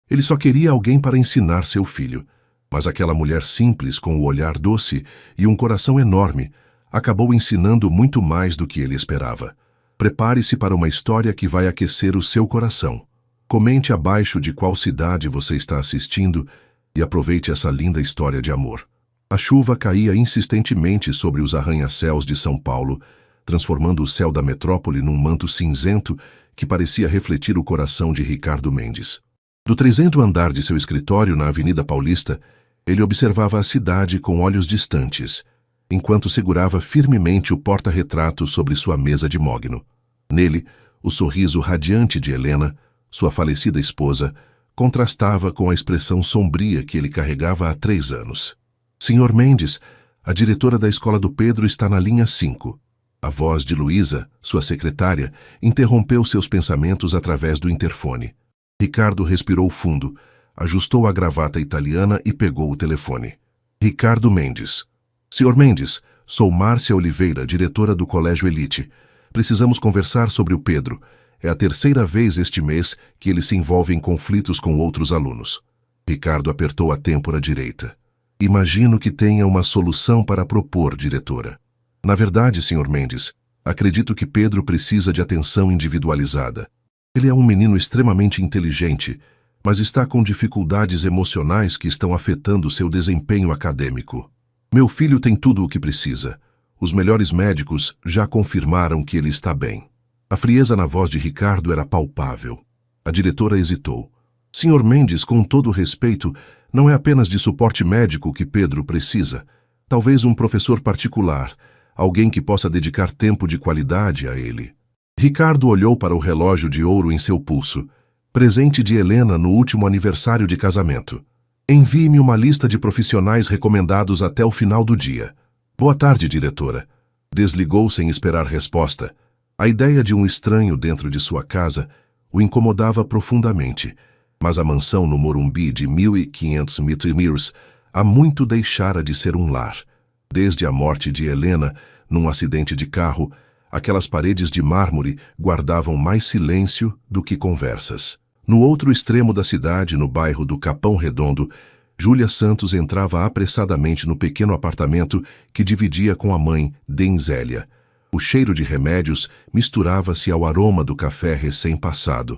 Ele só queria alguém para ensinar seu filho. Mas aquela mulher simples, com o olhar doce e um coração enorme, acabou ensinando muito mais do que ele esperava. Prepare-se para uma história que vai aquecer o seu coração. Comente abaixo de qual cidade você está assistindo e aproveite essa linda história de amor. A chuva caía insistentemente sobre os arranha-céus de São Paulo, transformando o céu da metrópole num manto cinzento que parecia refletir o coração de Ricardo Mendes. Do 300º andar de seu escritório na Avenida Paulista, ele observava a cidade com olhos distantes, enquanto segurava firmemente o porta-retrato sobre sua mesa de mogno. Nele, o sorriso radiante de Helena, sua falecida esposa, contrastava com a expressão sombria que ele carregava há 3 anos. Senhor Mendes, a diretora da escola do Pedro está na linha 5. A voz de Luísa, sua secretária, interrompeu seus pensamentos através do interfone. Ricardo respirou fundo, ajustou a gravata italiana e pegou o telefone. Ricardo Mendes. Senhor Mendes, sou Márcia Oliveira, diretora do Colégio Elite. Precisamos conversar sobre o Pedro. É a 3ª vez este mês que ele se envolve em conflitos com outros alunos. Ricardo apertou a têmpora direita. Imagino que tenha uma solução para propor, diretora. Na verdade, Sr. Mendes, acredito que Pedro precisa de atenção individualizada. Ele é um menino extremamente inteligente, mas está com dificuldades emocionais que estão afetando seu desempenho acadêmico. Meu filho tem tudo o que precisa. Os melhores médicos já confirmaram que ele está bem. A frieza na voz de Ricardo era palpável. A diretora hesitou. Sr. Mendes, com todo respeito, não é apenas de suporte médico que Pedro precisa. Talvez um professor particular, alguém que possa dedicar tempo de qualidade a ele. Ricardo olhou para o relógio de ouro em seu pulso, presente de Helena no último aniversário de casamento. Envie-me uma lista de profissionais recomendados até o final do dia. Boa tarde, diretora. Desligou sem esperar resposta. A ideia de um estranho dentro de sua casa o incomodava profundamente, mas a mansão no Morumbi de 1.500 metros há muito deixara de ser um lar. Desde a morte de Helena, num acidente de carro, aquelas paredes de mármore guardavam mais silêncio do que conversas. No outro extremo da cidade, no bairro do Capão Redondo, Júlia Santos entrava apressadamente no pequeno apartamento que dividia com a mãe, Denzélia. O cheiro de remédios misturava-se ao aroma do café recém-passado.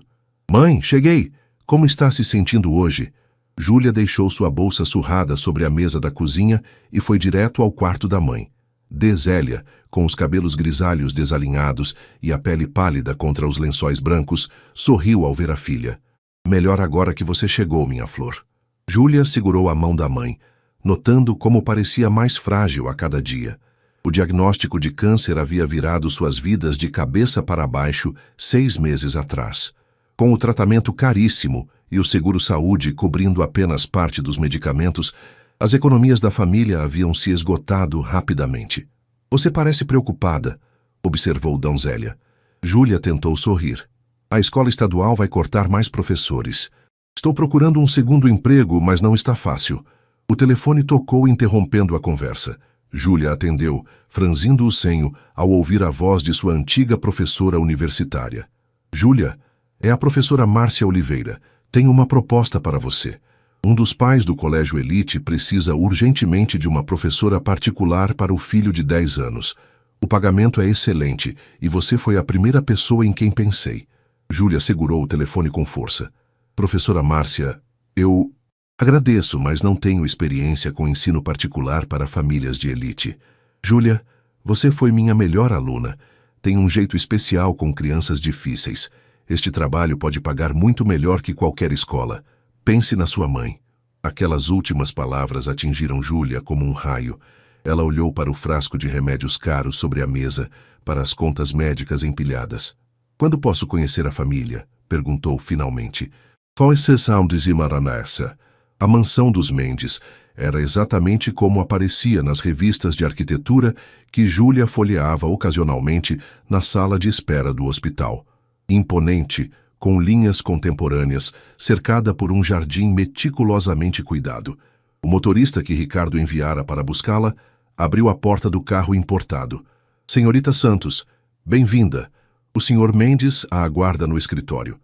Mãe, cheguei! Como está se sentindo hoje? Júlia deixou sua bolsa surrada sobre a mesa da cozinha e foi direto ao quarto da mãe. Denzélia, com os cabelos grisalhos desalinhados e a pele pálida contra os lençóis brancos, sorriu ao ver a filha. Melhor agora que você chegou, minha flor. Júlia segurou a mão da mãe, notando como parecia mais frágil a cada dia. O diagnóstico de câncer havia virado suas vidas de cabeça para baixo 6 meses atrás. Com o tratamento caríssimo e o seguro-saúde cobrindo apenas parte dos medicamentos, as economias da família haviam se esgotado rapidamente. Você parece preocupada, observou Denzélia. Júlia tentou sorrir. A escola estadual vai cortar mais professores. Estou procurando um segundo emprego, mas não está fácil. O telefone tocou interrompendo a conversa. Júlia atendeu, franzindo o senho ao ouvir a voz de sua antiga professora universitária. Júlia, é a professora Márcia Oliveira. Tenho uma proposta para você. Um dos pais do Colégio Elite precisa urgentemente de uma professora particular para o filho de 10 anos. O pagamento é excelente e você foi a primeira pessoa em quem pensei. Júlia segurou o telefone com força. Professora Márcia, eu agradeço, mas não tenho experiência com ensino particular para famílias de elite. Júlia, você foi minha melhor aluna. Tem um jeito especial com crianças difíceis. Este trabalho pode pagar muito melhor que qualquer escola. Pense na sua mãe. Aquelas últimas palavras atingiram Júlia como um raio. Ela olhou para o frasco de remédios caros sobre a mesa, para as contas médicas empilhadas. Quando posso conhecer a família? Perguntou finalmente. Foi sessão de Zimaranessa. A mansão dos Mendes era exatamente como aparecia nas revistas de arquitetura que Júlia folheava ocasionalmente na sala de espera do hospital. Imponente, com linhas contemporâneas, cercada por um jardim meticulosamente cuidado. O motorista que Ricardo enviara para buscá-la abriu a porta do carro importado. Senhorita Santos, bem-vinda. O Sr. Mendes a aguarda no escritório.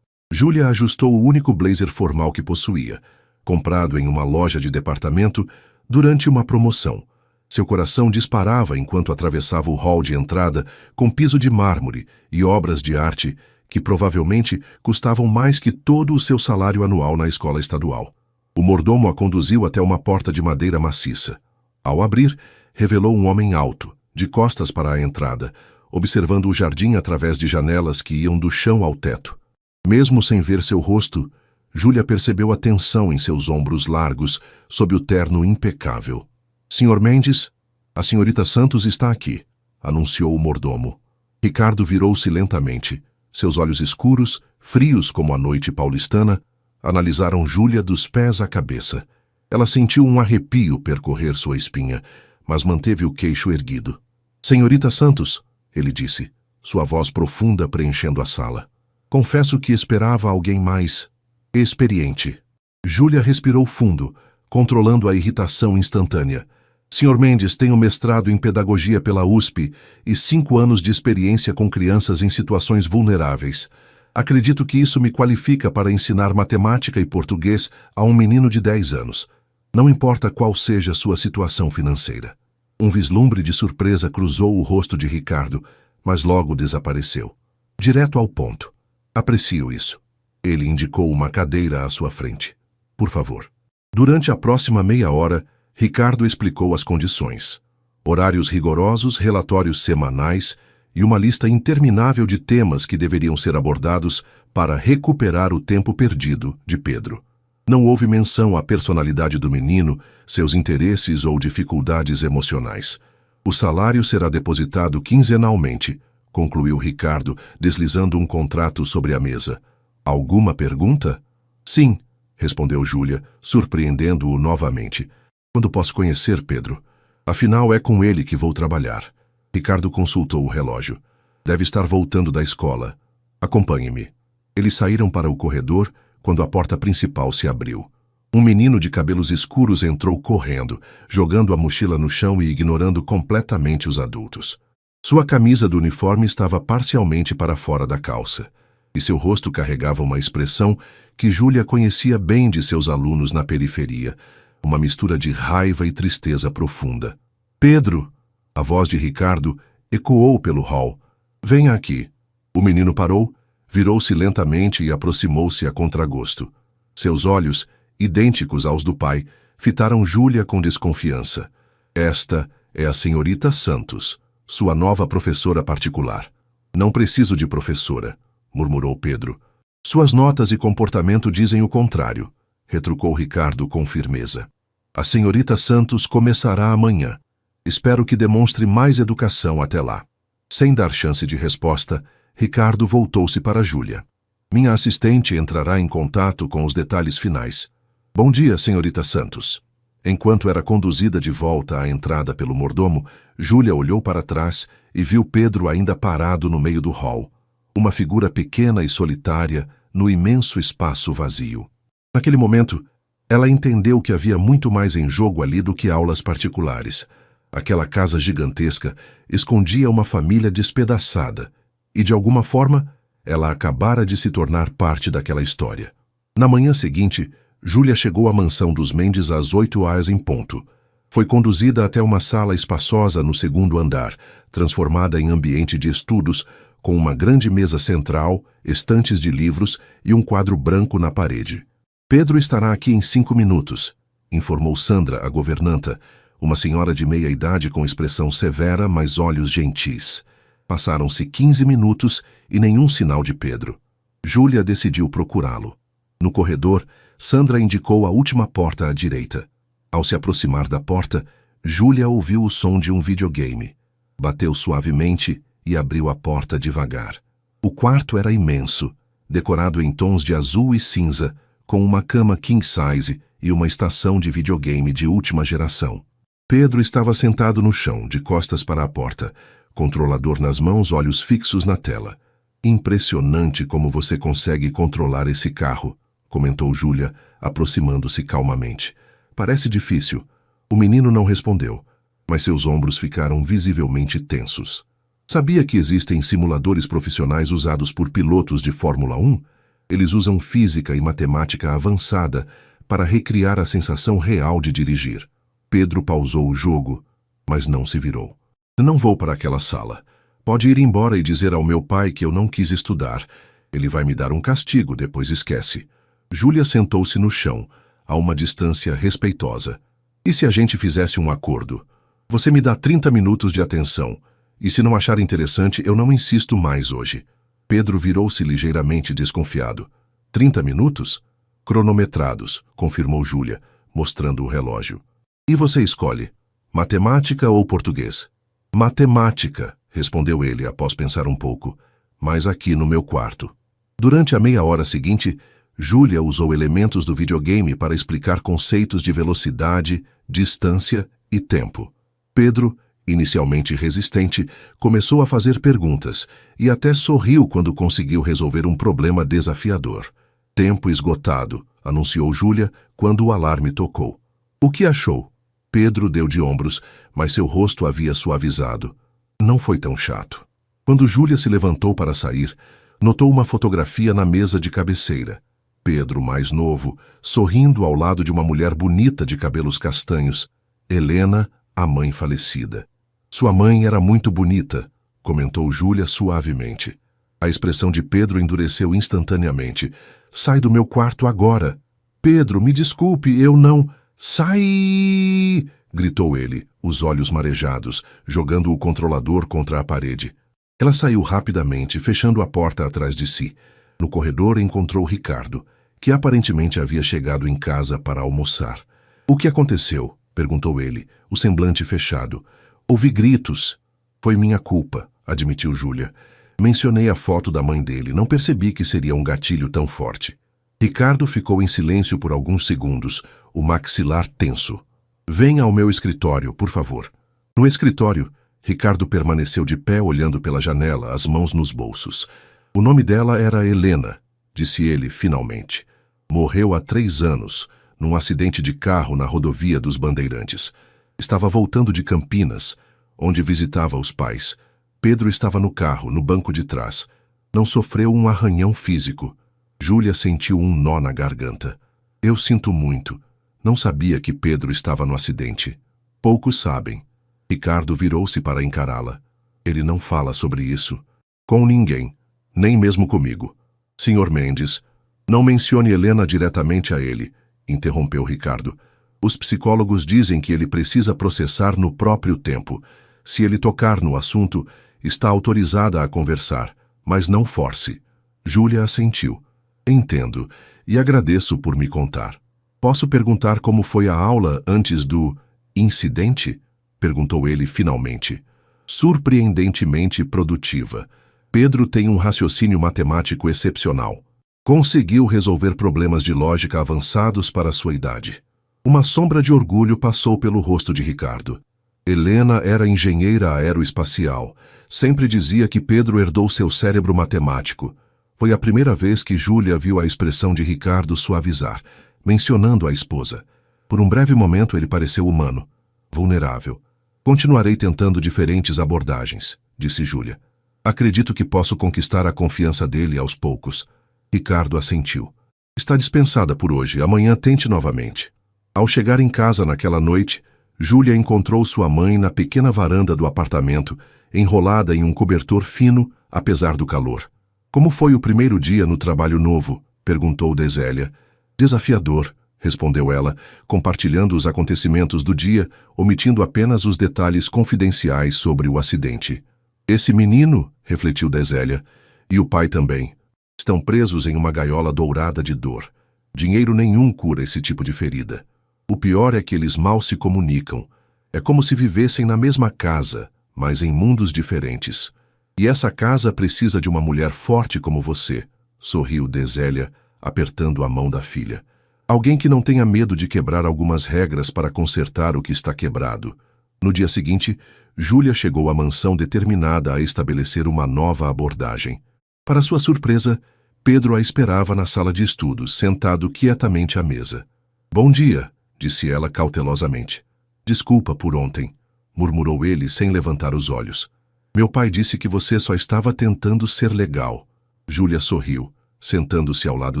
Júlia ajustou o único blazer formal que possuía, comprado em uma loja de departamento durante uma promoção. Seu coração disparava enquanto atravessava o hall de entrada com piso de mármore e obras de arte que provavelmente custavam mais que todo o seu salário anual na escola estadual. O mordomo a conduziu até uma porta de madeira maciça. Ao abrir, revelou um homem alto, de costas para a entrada, observando o jardim através de janelas que iam do chão ao teto. Mesmo sem ver seu rosto, Júlia percebeu a tensão em seus ombros largos sob o terno impecável. Sr. Mendes, a senhorita Santos está aqui, anunciou o mordomo. Ricardo virou-se lentamente. Seus olhos escuros, frios como a noite paulistana, analisaram Júlia dos pés à cabeça. Ela sentiu um arrepio percorrer sua espinha, mas manteve o queixo erguido. Senhorita Santos, ele disse, sua voz profunda preenchendo a sala. Confesso que esperava alguém mais experiente. Júlia respirou fundo, controlando a irritação instantânea. Sr. Mendes tem um mestrado em pedagogia pela USP e 5 anos de experiência com crianças em situações vulneráveis. Acredito que isso me qualifica para ensinar matemática e português a um menino de 10 anos. Não importa qual seja sua situação financeira. Um vislumbre de surpresa cruzou o rosto de Ricardo, mas logo desapareceu. Direto ao ponto. Aprecio isso. Ele indicou uma cadeira à sua frente. Por favor. Durante a próxima meia hora, Ricardo explicou as condições. Horários rigorosos, relatórios semanais e uma lista interminável de temas que deveriam ser abordados para recuperar o tempo perdido de Pedro. Não houve menção à personalidade do menino, seus interesses ou dificuldades emocionais. O salário será depositado quinzenalmente, concluiu Ricardo, deslizando um contrato sobre a mesa. Alguma pergunta? Sim, respondeu Júlia, surpreendendo-o novamente. Quando posso conhecer Pedro? Afinal, é com ele que vou trabalhar. Ricardo consultou o relógio. Deve estar voltando da escola. Acompanhe-me. Eles saíram para o corredor quando a porta principal se abriu. Um menino de cabelos escuros entrou correndo, jogando a mochila no chão e ignorando completamente os adultos. Sua camisa do uniforme estava parcialmente para fora da calça, e seu rosto carregava uma expressão que Júlia conhecia bem de seus alunos na periferia, uma mistura de raiva e tristeza profunda. Pedro! A voz de Ricardo ecoou pelo hall. Venha aqui. O menino parou, virou-se lentamente e aproximou-se a contragosto. Seus olhos, idênticos aos do pai, fitaram Júlia com desconfiança. Esta é a senhorita Santos, sua nova professora particular. Não preciso de professora, murmurou Pedro. Suas notas e comportamento dizem o contrário, retrucou Ricardo com firmeza. A senhorita Santos começará amanhã. Espero que demonstre mais educação até lá. Sem dar chance de resposta, Ricardo voltou-se para Júlia. Minha assistente entrará em contato com os detalhes finais. Bom dia, senhorita Santos. Enquanto era conduzida de volta à entrada pelo mordomo, Júlia olhou para trás e viu Pedro ainda parado no meio do hall. Uma figura pequena e solitária no imenso espaço vazio. Naquele momento, ela entendeu que havia muito mais em jogo ali do que aulas particulares. Aquela casa gigantesca escondia uma família despedaçada e, de alguma forma, ela acabara de se tornar parte daquela história. Na manhã seguinte, Júlia chegou à mansão dos Mendes às 8h em ponto. Foi conduzida até uma sala espaçosa no segundo andar, transformada em ambiente de estudos, com uma grande mesa central, estantes de livros e um quadro branco na parede. Pedro estará aqui em 5 minutos, informou Sandra, a governanta, uma senhora de meia idade com expressão severa, mas olhos gentis. Passaram-se 15 minutos e nenhum sinal de Pedro. Júlia decidiu procurá-lo. No corredor, Sandra indicou a última porta à direita. Ao se aproximar da porta, Júlia ouviu o som de um videogame. Bateu suavemente e abriu a porta devagar. O quarto era imenso, decorado em tons de azul e cinza, com uma cama king size e uma estação de videogame de última geração. Pedro estava sentado no chão, de costas para a porta, controlador nas mãos, olhos fixos na tela. Impressionante como você consegue controlar esse carro, comentou Júlia, aproximando-se calmamente. Parece difícil. O menino não respondeu, mas seus ombros ficaram visivelmente tensos. Sabia que existem simuladores profissionais usados por pilotos de Fórmula 1? Eles usam física e matemática avançada para recriar a sensação real de dirigir. Pedro pausou o jogo, mas não se virou. Não vou para aquela sala. Pode ir embora e dizer ao meu pai que eu não quis estudar. Ele vai me dar um castigo, depois esquece. Júlia sentou-se no chão, a uma distância respeitosa. E se a gente fizesse um acordo? Você me dá 30 minutos de atenção, e se não achar interessante, eu não insisto mais hoje. Pedro virou-se ligeiramente desconfiado. 30 minutos? Cronometrados, confirmou Júlia, mostrando o relógio. E você escolhe, matemática ou português? Matemática, respondeu ele após pensar um pouco, mas aqui no meu quarto. Durante a meia hora seguinte, Júlia usou elementos do videogame para explicar conceitos de velocidade, distância e tempo. Pedro, inicialmente resistente, começou a fazer perguntas e até sorriu quando conseguiu resolver um problema desafiador. Tempo esgotado, anunciou Júlia quando o alarme tocou. O que achou? Pedro deu de ombros, mas seu rosto havia suavizado. Não foi tão chato. Quando Júlia se levantou para sair, notou uma fotografia na mesa de cabeceira. Pedro, mais novo, sorrindo ao lado de uma mulher bonita de cabelos castanhos. Helena, a mãe falecida. Sua mãe era muito bonita, comentou Júlia suavemente. A expressão de Pedro endureceu instantaneamente. Sai do meu quarto agora. Pedro, me desculpe, eu não... Sai! Gritou ele, os olhos marejados, jogando o controlador contra a parede. Ela saiu rapidamente, fechando a porta atrás de si. No corredor encontrou Ricardo, que aparentemente havia chegado em casa para almoçar. O que aconteceu? Perguntou ele, o semblante fechado. Ouvi gritos. Foi minha culpa, admitiu Júlia. Mencionei a foto da mãe dele, não percebi que seria um gatilho tão forte. Ricardo ficou em silêncio por alguns segundos, o maxilar tenso. Venha ao meu escritório, por favor. No escritório, Ricardo permaneceu de pé olhando pela janela, as mãos nos bolsos. O nome dela era Helena, disse ele finalmente. Morreu há 3 anos, num acidente de carro na rodovia dos Bandeirantes. Estava voltando de Campinas, onde visitava os pais. Pedro estava no carro, no banco de trás. Não sofreu um arranhão físico. Júlia sentiu um nó na garganta. Eu sinto muito. Não sabia que Pedro estava no acidente. Poucos sabem. Ricardo virou-se para encará-la. Ele não fala sobre isso. Com ninguém. Nem mesmo comigo. Senhor Mendes, não mencione Helena diretamente a ele, interrompeu Ricardo. Os psicólogos dizem que ele precisa processar no próprio tempo. Se ele tocar no assunto, está autorizada a conversar, mas não force. Júlia assentiu. Entendo, e agradeço por me contar. Posso perguntar como foi a aula antes do incidente? Perguntou ele finalmente. Surpreendentemente produtiva. Pedro tem um raciocínio matemático excepcional. Conseguiu resolver problemas de lógica avançados para sua idade. Uma sombra de orgulho passou pelo rosto de Ricardo. Helena era engenheira aeroespacial. Sempre dizia que Pedro herdou seu cérebro matemático. Foi a primeira vez que Júlia viu a expressão de Ricardo suavizar, mencionando a esposa. Por um breve momento ele pareceu humano, vulnerável. Continuarei tentando diferentes abordagens, disse Júlia. Acredito que posso conquistar a confiança dele aos poucos. Ricardo assentiu. Está dispensada por hoje, amanhã tente novamente. Ao chegar em casa naquela noite, Júlia encontrou sua mãe na pequena varanda do apartamento, enrolada em um cobertor fino, apesar do calor. Como foi o primeiro dia no trabalho novo? Perguntou Desélia. Desafiador, respondeu ela, compartilhando os acontecimentos do dia, omitindo apenas os detalhes confidenciais sobre o acidente. Esse menino, refletiu Desélia, e o pai também. Estão presos em uma gaiola dourada de dor. Dinheiro nenhum cura esse tipo de ferida. O pior é que eles mal se comunicam. É como se vivessem na mesma casa, mas em mundos diferentes. E essa casa precisa de uma mulher forte como você, sorriu Desélia, apertando a mão da filha. Alguém que não tenha medo de quebrar algumas regras para consertar o que está quebrado. No dia seguinte, Júlia chegou à mansão determinada a estabelecer uma nova abordagem. Para sua surpresa, Pedro a esperava na sala de estudos, sentado quietamente à mesa. Bom dia, disse ela cautelosamente. Desculpa por ontem, murmurou ele sem levantar os olhos. Meu pai disse que você só estava tentando ser legal. Júlia sorriu. sentando-se ao lado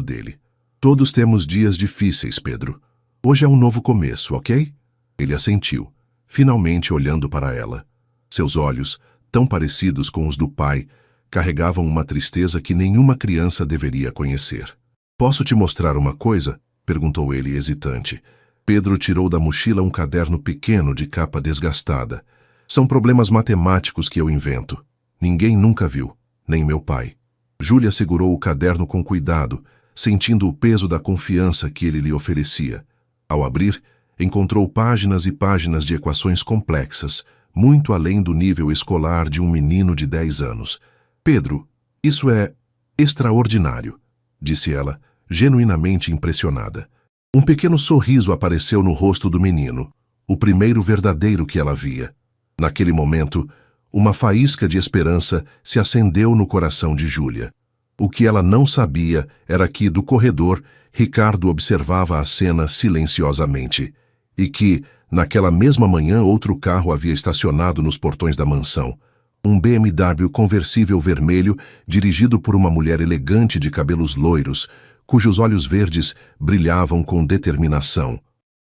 dele. Todos temos dias difíceis, Pedro. Hoje é um novo começo, ok? Ele assentiu, finalmente olhando para ela. Seus olhos, tão parecidos com os do pai, carregavam uma tristeza que nenhuma criança deveria conhecer. Posso te mostrar uma coisa? Perguntou ele hesitante. Pedro tirou da mochila um caderno pequeno de capa desgastada. São problemas matemáticos que eu invento. Ninguém nunca viu, nem meu pai. Júlia segurou o caderno com cuidado, sentindo o peso da confiança que ele lhe oferecia. Ao abrir, encontrou páginas e páginas de equações complexas, muito além do nível escolar de um menino de 10 anos. Pedro, isso é extraordinário, disse ela, genuinamente impressionada. Um pequeno sorriso apareceu no rosto do menino, o primeiro verdadeiro que ela via. Naquele momento, uma faísca de esperança se acendeu no coração de Júlia. O que ela não sabia era que, do corredor, Ricardo observava a cena silenciosamente, e que, naquela mesma manhã, outro carro havia estacionado nos portões da mansão. Um BMW conversível vermelho, dirigido por uma mulher elegante de cabelos loiros, cujos olhos verdes brilhavam com determinação.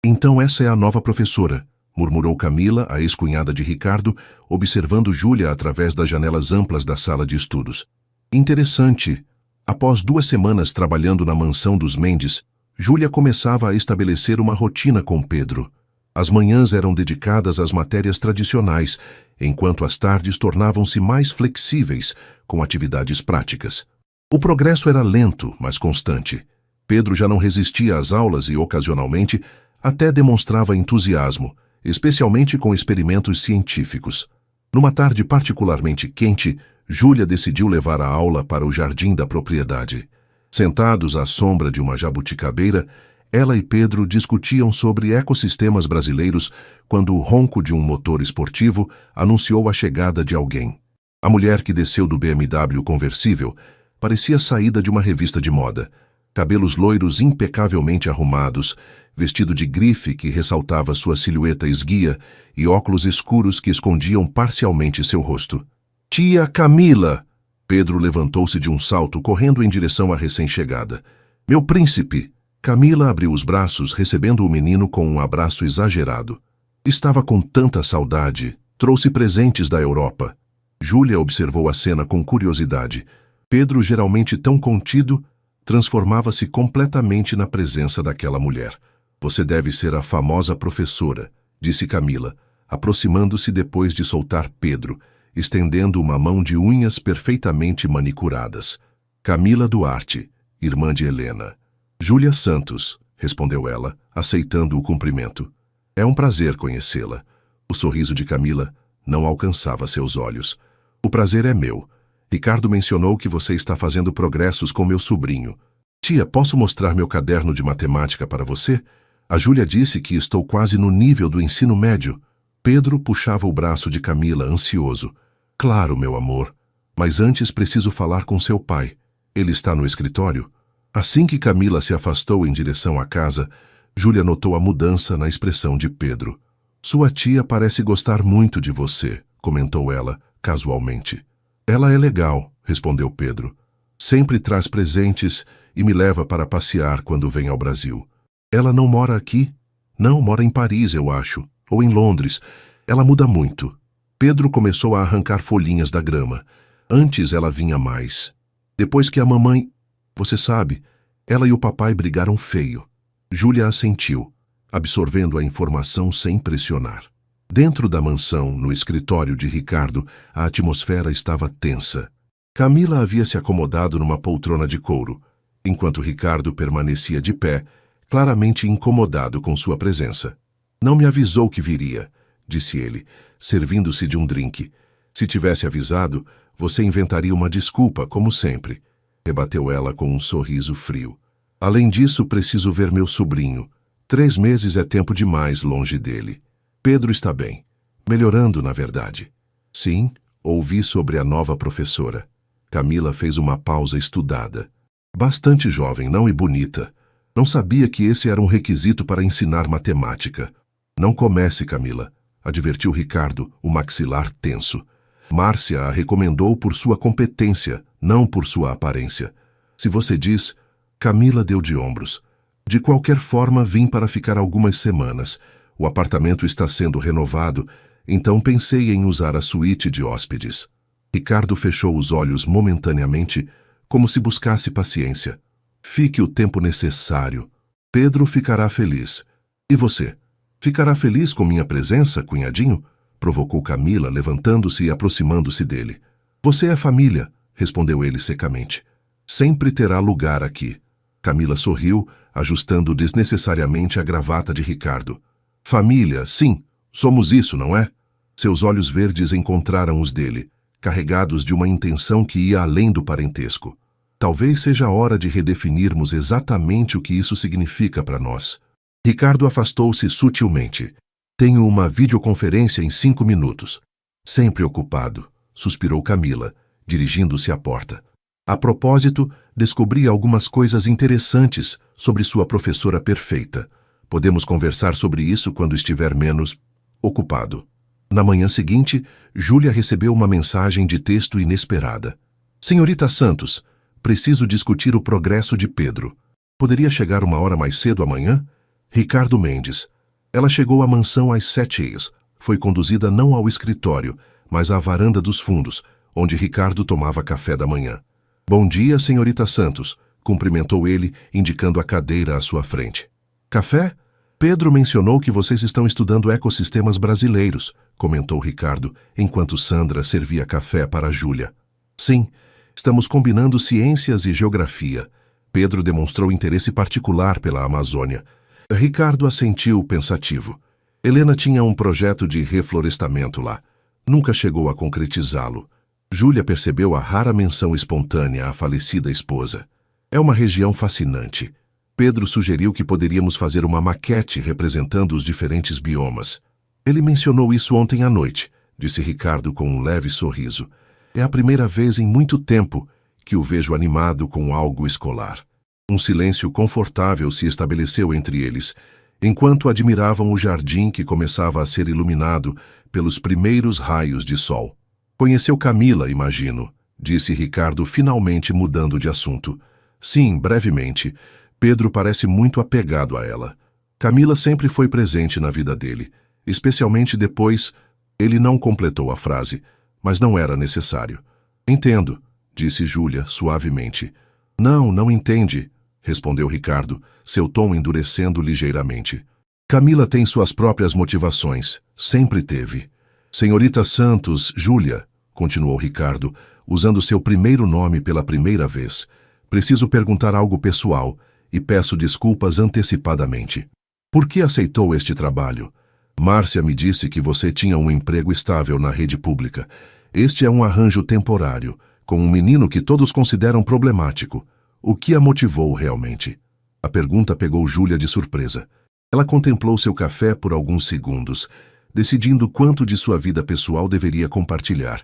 Então essa é a nova professora, murmurou Camila, a ex-cunhada de Ricardo, observando Júlia através das janelas amplas da sala de estudos. Interessante. Após 2 semanas trabalhando na mansão dos Mendes, Júlia começava a estabelecer uma rotina com Pedro. As manhãs eram dedicadas às matérias tradicionais, enquanto as tardes tornavam-se mais flexíveis, com atividades práticas. O progresso era lento, mas constante. Pedro já não resistia às aulas e, ocasionalmente, até demonstrava entusiasmo, especialmente com experimentos científicos. Numa tarde particularmente quente, Júlia decidiu levar a aula para o jardim da propriedade. Sentados à sombra de uma jabuticabeira, ela e Pedro discutiam sobre ecossistemas brasileiros quando o ronco de um motor esportivo anunciou a chegada de alguém. A mulher que desceu do BMW conversível parecia saída de uma revista de moda. Cabelos loiros impecavelmente arrumados, vestido de grife que ressaltava sua silhueta esguia e óculos escuros que escondiam parcialmente seu rosto. Tia Camila! Pedro levantou-se de um salto, correndo em direção à recém-chegada. Meu príncipe! Camila abriu os braços, recebendo o menino com um abraço exagerado. Estava com tanta saudade. Trouxe presentes da Europa. Júlia observou a cena com curiosidade. Pedro, geralmente tão contido, transformava-se completamente na presença daquela mulher. Você deve ser a famosa professora, disse Camila, aproximando-se depois de soltar Pedro, estendendo uma mão de unhas perfeitamente manicuradas. Camila Duarte, irmã de Helena. Júlia Santos, respondeu ela, aceitando o cumprimento. É um prazer conhecê-la. O sorriso de Camila não alcançava seus olhos. O prazer é meu. Ricardo mencionou que você está fazendo progressos com meu sobrinho. Tia, posso mostrar meu caderno de matemática para você? A Júlia disse que estou quase no nível do ensino médio. Pedro puxava o braço de Camila, ansioso. Claro, meu amor. Mas antes preciso falar com seu pai. Ele está no escritório? Assim que Camila se afastou em direção à casa, Júlia notou a mudança na expressão de Pedro. Sua tia parece gostar muito de você, comentou ela, casualmente. Ela é legal, respondeu Pedro. Sempre traz presentes e me leva para passear quando vem ao Brasil. Ela não mora aqui? Não, mora em Paris, eu acho. Ou em Londres. Ela muda muito. Pedro começou a arrancar folhinhas da grama. Antes ela vinha mais. Depois que a mamãe... Você sabe, ela e o papai brigaram feio. Júlia assentiu, absorvendo a informação sem pressionar. Dentro da mansão, no escritório de Ricardo, a atmosfera estava tensa. Camila havia se acomodado numa poltrona de couro, enquanto Ricardo permanecia de pé, claramente incomodado com sua presença. Não me avisou que viria, disse ele, servindo-se de um drink. Se tivesse avisado, você inventaria uma desculpa, como sempre, rebateu ela com um sorriso frio. Além disso, preciso ver meu sobrinho. 3 meses é tempo demais longe dele. Pedro está bem. Melhorando, na verdade. Sim, ouvi sobre a nova professora. Camila fez uma pausa estudada. Bastante jovem, não e bonita. Não sabia que esse era um requisito para ensinar matemática. Não comece, Camila, advertiu Ricardo, o maxilar tenso. Márcia a recomendou por sua competência, não por sua aparência. Se você diz... Camila deu de ombros. De qualquer forma, vim para ficar algumas semanas. O apartamento está sendo renovado, então pensei em usar a suíte de hóspedes. Ricardo fechou os olhos momentaneamente, como se buscasse paciência. Fique o tempo necessário. Pedro ficará feliz. E você? Ficará feliz com minha presença, cunhadinho? Provocou Camila, levantando-se e aproximando-se dele. Você é família, respondeu ele secamente. Sempre terá lugar aqui. Camila sorriu, ajustando desnecessariamente a gravata de Ricardo. Família, sim, somos isso, não é? Seus olhos verdes encontraram os dele, carregados de uma intenção que ia além do parentesco. Talvez seja a hora de redefinirmos exatamente o que isso significa para nós. Ricardo afastou-se sutilmente. Tenho uma videoconferência em 5 minutos. Sempre ocupado, suspirou Camila, dirigindo-se à porta. A propósito, descobri algumas coisas interessantes sobre sua professora perfeita. Podemos conversar sobre isso quando estiver menos ocupado. Na manhã seguinte, Júlia recebeu uma mensagem de texto inesperada. Senhorita Santos, preciso discutir o progresso de Pedro. Poderia chegar uma hora mais cedo amanhã? Ricardo Mendes. Ela chegou à mansão às 7h. Foi conduzida não ao escritório, mas à varanda dos fundos, onde Ricardo tomava café da manhã. Bom dia, senhorita Santos, cumprimentou ele, indicando a cadeira à sua frente. Café? Pedro mencionou que vocês estão estudando ecossistemas brasileiros, comentou Ricardo, enquanto Sandra servia café para Júlia. Sim, estamos combinando ciências e geografia. Pedro demonstrou interesse particular pela Amazônia. Ricardo assentiu pensativo. Helena tinha um projeto de reflorestamento lá. Nunca chegou a concretizá-lo. Júlia percebeu a rara menção espontânea à falecida esposa. É uma região fascinante. Pedro sugeriu que poderíamos fazer uma maquete representando os diferentes biomas. Ele mencionou isso ontem à noite, disse Ricardo com um leve sorriso. É a primeira vez em muito tempo que o vejo animado com algo escolar. Um silêncio confortável se estabeleceu entre eles, enquanto admiravam o jardim que começava a ser iluminado pelos primeiros raios de sol. Conheceu Camila, imagino, disse Ricardo, finalmente mudando de assunto. Sim, brevemente. Pedro parece muito apegado a ela. Camila sempre foi presente na vida dele, especialmente depois... Ele não completou a frase, mas não era necessário. Entendo, disse Júlia suavemente. Não entende, respondeu Ricardo, seu tom endurecendo ligeiramente. Camila tem suas próprias motivações, sempre teve. Senhorita Santos, Júlia, continuou Ricardo, usando seu primeiro nome pela primeira vez. Preciso perguntar algo pessoal e peço desculpas antecipadamente. Por que aceitou este trabalho? Márcia me disse que você tinha um emprego estável na rede pública. Este é um arranjo temporário, com um menino que todos consideram problemático. O que a motivou realmente? A pergunta pegou Júlia de surpresa. Ela contemplou seu café por alguns segundos, decidindo quanto de sua vida pessoal deveria compartilhar.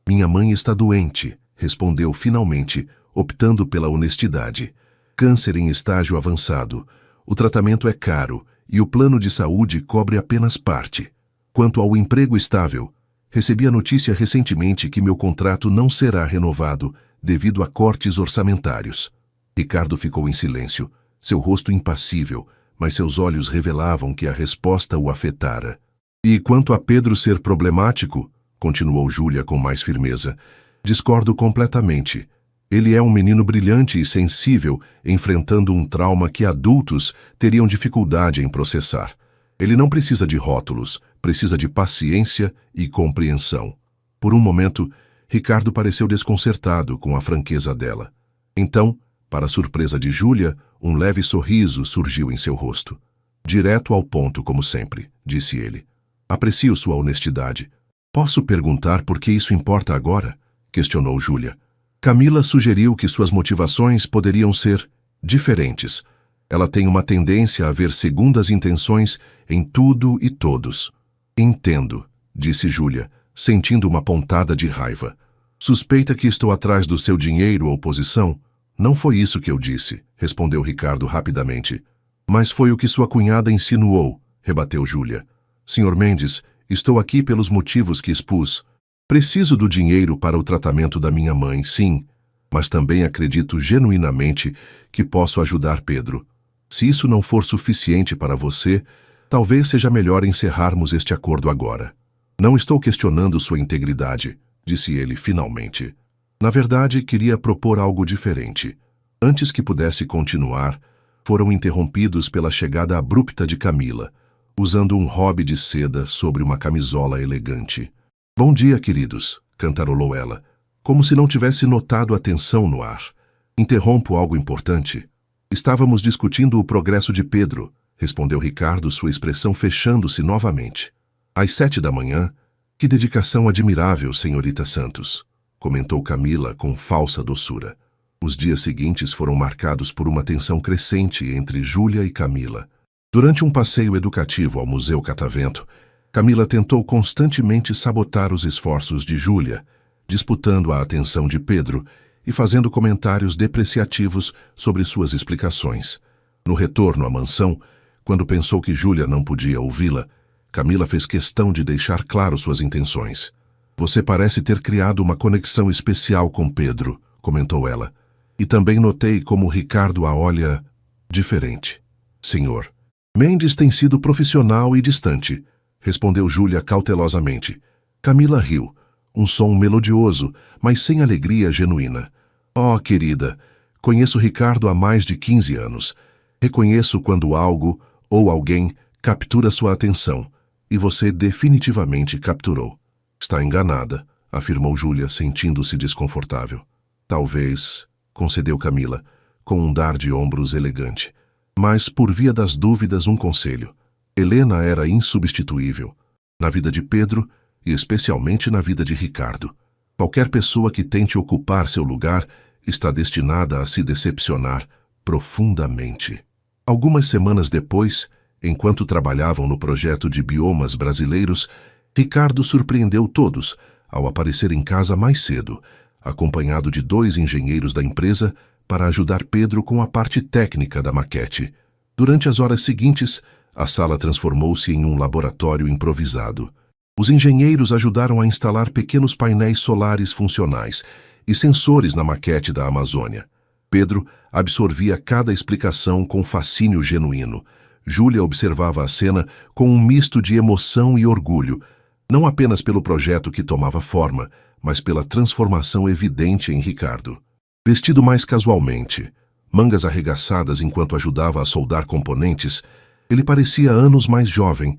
Minha mãe está doente, respondeu finalmente, optando pela honestidade. Câncer em estágio avançado. O tratamento é caro e o plano de saúde cobre apenas parte. Quanto ao emprego estável, recebi a notícia recentemente que meu contrato não será renovado devido a cortes orçamentários. Ricardo ficou em silêncio, seu rosto impassível, mas seus olhos revelavam que a resposta o afetara. E quanto a Pedro ser problemático, continuou Júlia com mais firmeza, discordo completamente. Ele é um menino brilhante e sensível, enfrentando um trauma que adultos teriam dificuldade em processar. Ele não precisa de rótulos, precisa de paciência e compreensão. Por um momento, Ricardo pareceu desconcertado com a franqueza dela. Então, para a surpresa de Júlia, um leve sorriso surgiu em seu rosto. Direto ao ponto, como sempre, disse ele. Aprecio sua honestidade. Posso perguntar por que isso importa agora? Questionou Júlia. Camila sugeriu que suas motivações poderiam ser diferentes. Ela tem uma tendência a ver segundas intenções em tudo e todos. Entendo, disse Júlia, sentindo uma pontada de raiva. Suspeita que estou atrás do seu dinheiro ou posição? Não foi isso que eu disse, respondeu Ricardo rapidamente. Mas foi o que sua cunhada insinuou, rebateu Júlia. Senhor Mendes, estou aqui pelos motivos que expus. Preciso do dinheiro para o tratamento da minha mãe, sim, mas também acredito genuinamente que posso ajudar Pedro. Se isso não for suficiente para você, talvez seja melhor encerrarmos este acordo agora. Não estou questionando sua integridade, disse ele finalmente. Na verdade, queria propor algo diferente. Antes que pudesse continuar, foram interrompidos pela chegada abrupta de Camila, usando um hobby de seda sobre uma camisola elegante. Bom dia, queridos, cantarolou ela, como se não tivesse notado a tensão no ar. Interrompo algo importante. Estávamos discutindo o progresso de Pedro, respondeu Ricardo, sua expressão fechando-se novamente. Às 7 da manhã, que dedicação admirável, senhorita Santos, comentou Camila com falsa doçura. Os dias seguintes foram marcados por uma tensão crescente entre Júlia e Camila. Durante um passeio educativo ao Museu Catavento, Camila tentou constantemente sabotar os esforços de Júlia, disputando a atenção de Pedro e fazendo comentários depreciativos sobre suas explicações. No retorno à mansão, quando pensou que Júlia não podia ouvi-la, Camila fez questão de deixar claro suas intenções. Você parece ter criado uma conexão especial com Pedro, comentou ela. E também notei como Ricardo a olha diferente. Senhor. Mendes tem sido profissional e distante, respondeu Júlia cautelosamente. Camila riu, um som melodioso, mas sem alegria genuína. Oh, querida, conheço Ricardo há mais de 15 anos. Reconheço quando algo ou alguém captura sua atenção, e você definitivamente capturou. Está enganada, afirmou Júlia, sentindo-se desconfortável. Talvez, concedeu Camila, com um dar de ombros elegante. Mas, por via das dúvidas, um conselho. Helena era insubstituível, na vida de Pedro e especialmente na vida de Ricardo. Qualquer pessoa que tente ocupar seu lugar está destinada a se decepcionar profundamente. Algumas semanas depois, enquanto trabalhavam no projeto de biomas brasileiros, Ricardo surpreendeu todos ao aparecer em casa mais cedo, acompanhado de 2 engenheiros da empresa para ajudar Pedro com a parte técnica da maquete. Durante as horas seguintes, a sala transformou-se em um laboratório improvisado. Os engenheiros ajudaram a instalar pequenos painéis solares funcionais e sensores na maquete da Amazônia. Pedro absorvia cada explicação com fascínio genuíno. Júlia observava a cena com um misto de emoção e orgulho, não apenas pelo projeto que tomava forma, mas pela transformação evidente em Ricardo. Vestido mais casualmente, mangas arregaçadas enquanto ajudava a soldar componentes, ele parecia anos mais jovem,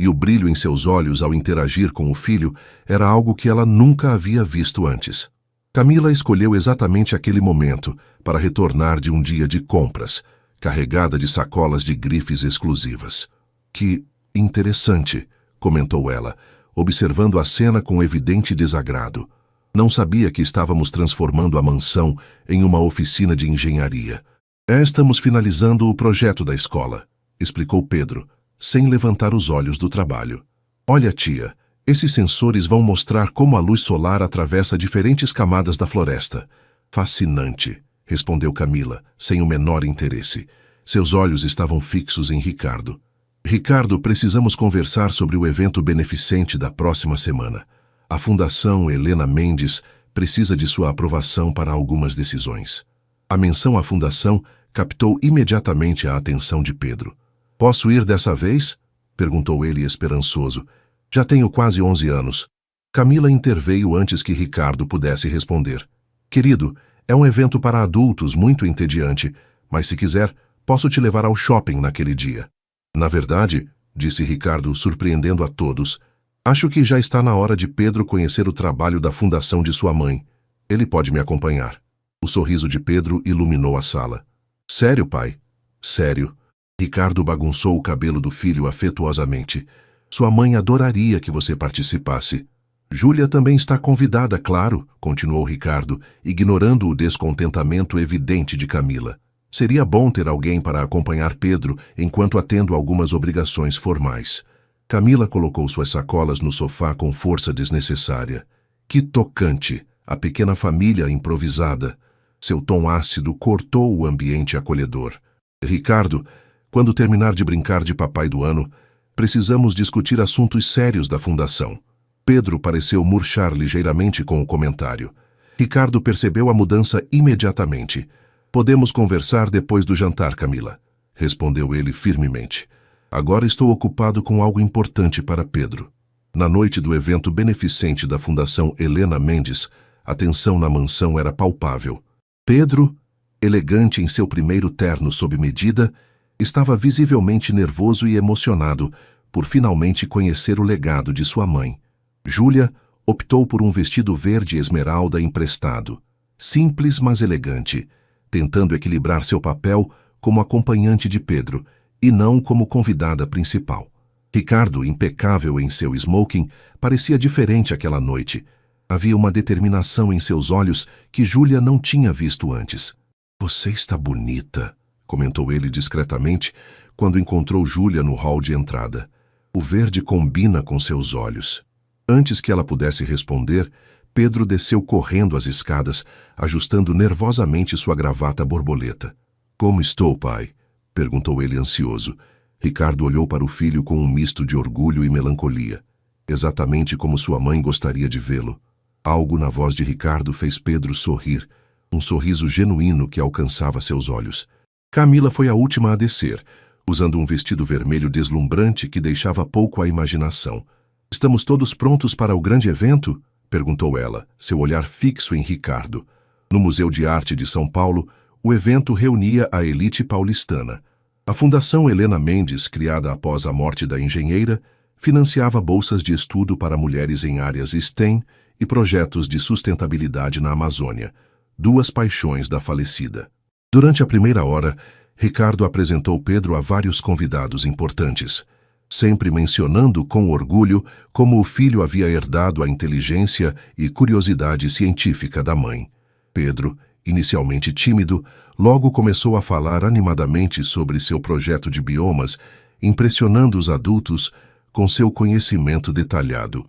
e o brilho em seus olhos ao interagir com o filho era algo que ela nunca havia visto antes. Camila escolheu exatamente aquele momento para retornar de um dia de compras, carregada de sacolas de grifes exclusivas. Que interessante, comentou ela, observando a cena com evidente desagrado. Não sabia que estávamos transformando a mansão em uma oficina de engenharia. Estamos finalizando o projeto da escola, explicou Pedro, sem levantar os olhos do trabalho. Olha, tia, esses sensores vão mostrar como a luz solar atravessa diferentes camadas da floresta. Fascinante, respondeu Camila, sem o menor interesse. Seus olhos estavam fixos em Ricardo. Ricardo, precisamos conversar sobre o evento beneficente da próxima semana. A Fundação Helena Mendes precisa de sua aprovação para algumas decisões. A menção à fundação captou imediatamente a atenção de Pedro. Posso ir dessa vez? Perguntou ele esperançoso. Já tenho quase 11 anos. Camila interveio antes que Ricardo pudesse responder. Querido, é um evento para adultos muito entediante, mas se quiser, posso te levar ao shopping naquele dia. Na verdade, disse Ricardo, surpreendendo a todos, acho que já está na hora de Pedro conhecer o trabalho da fundação de sua mãe. Ele pode me acompanhar. O sorriso de Pedro iluminou a sala. Sério, pai? Sério. Ricardo bagunçou o cabelo do filho afetuosamente. Sua mãe adoraria que você participasse. Júlia também está convidada, claro, continuou Ricardo, ignorando o descontentamento evidente de Camila. Seria bom ter alguém para acompanhar Pedro enquanto atendo algumas obrigações formais. Camila colocou suas sacolas no sofá com força desnecessária. Que tocante, a pequena família improvisada. Seu tom ácido cortou o ambiente acolhedor. Ricardo, quando terminar de brincar de Papai do Ano, precisamos discutir assuntos sérios da fundação. Pedro pareceu murchar ligeiramente com o comentário. Ricardo percebeu a mudança imediatamente. Podemos conversar depois do jantar, Camila, respondeu ele firmemente. Agora estou ocupado com algo importante para Pedro. Na noite do evento beneficente da Fundação Helena Mendes, a tensão na mansão era palpável. Pedro, elegante em seu primeiro terno sob medida, estava visivelmente nervoso e emocionado por finalmente conhecer o legado de sua mãe. Júlia optou por um vestido verde esmeralda emprestado, simples mas elegante, tentando equilibrar seu papel como acompanhante de Pedro e não como convidada principal. Ricardo, impecável em seu smoking, parecia diferente aquela noite. Havia uma determinação em seus olhos que Júlia não tinha visto antes. Você está bonita, comentou ele discretamente quando encontrou Júlia no hall de entrada. O verde combina com seus olhos. Antes que ela pudesse responder, Pedro desceu correndo as escadas, ajustando nervosamente sua gravata borboleta. Como estou, pai? Perguntou ele ansioso. Ricardo olhou para o filho com um misto de orgulho e melancolia. Exatamente como sua mãe gostaria de vê-lo. Algo na voz de Ricardo fez Pedro sorrir, um sorriso genuíno que alcançava seus olhos. Camila foi a última a descer, usando um vestido vermelho deslumbrante que deixava pouco à imaginação. Estamos todos prontos para o grande evento? Perguntou ela, seu olhar fixo em Ricardo. No Museu de Arte de São Paulo, o evento reunia a elite paulistana. A Fundação Helena Mendes, criada após a morte da engenheira, financiava bolsas de estudo para mulheres em áreas STEM e projetos de sustentabilidade na Amazônia, duas paixões da falecida. Durante a primeira hora, Ricardo apresentou Pedro a vários convidados importantes, sempre mencionando com orgulho como o filho havia herdado a inteligência e curiosidade científica da mãe. Pedro, inicialmente tímido, logo começou a falar animadamente sobre seu projeto de biomas, impressionando os adultos com seu conhecimento detalhado.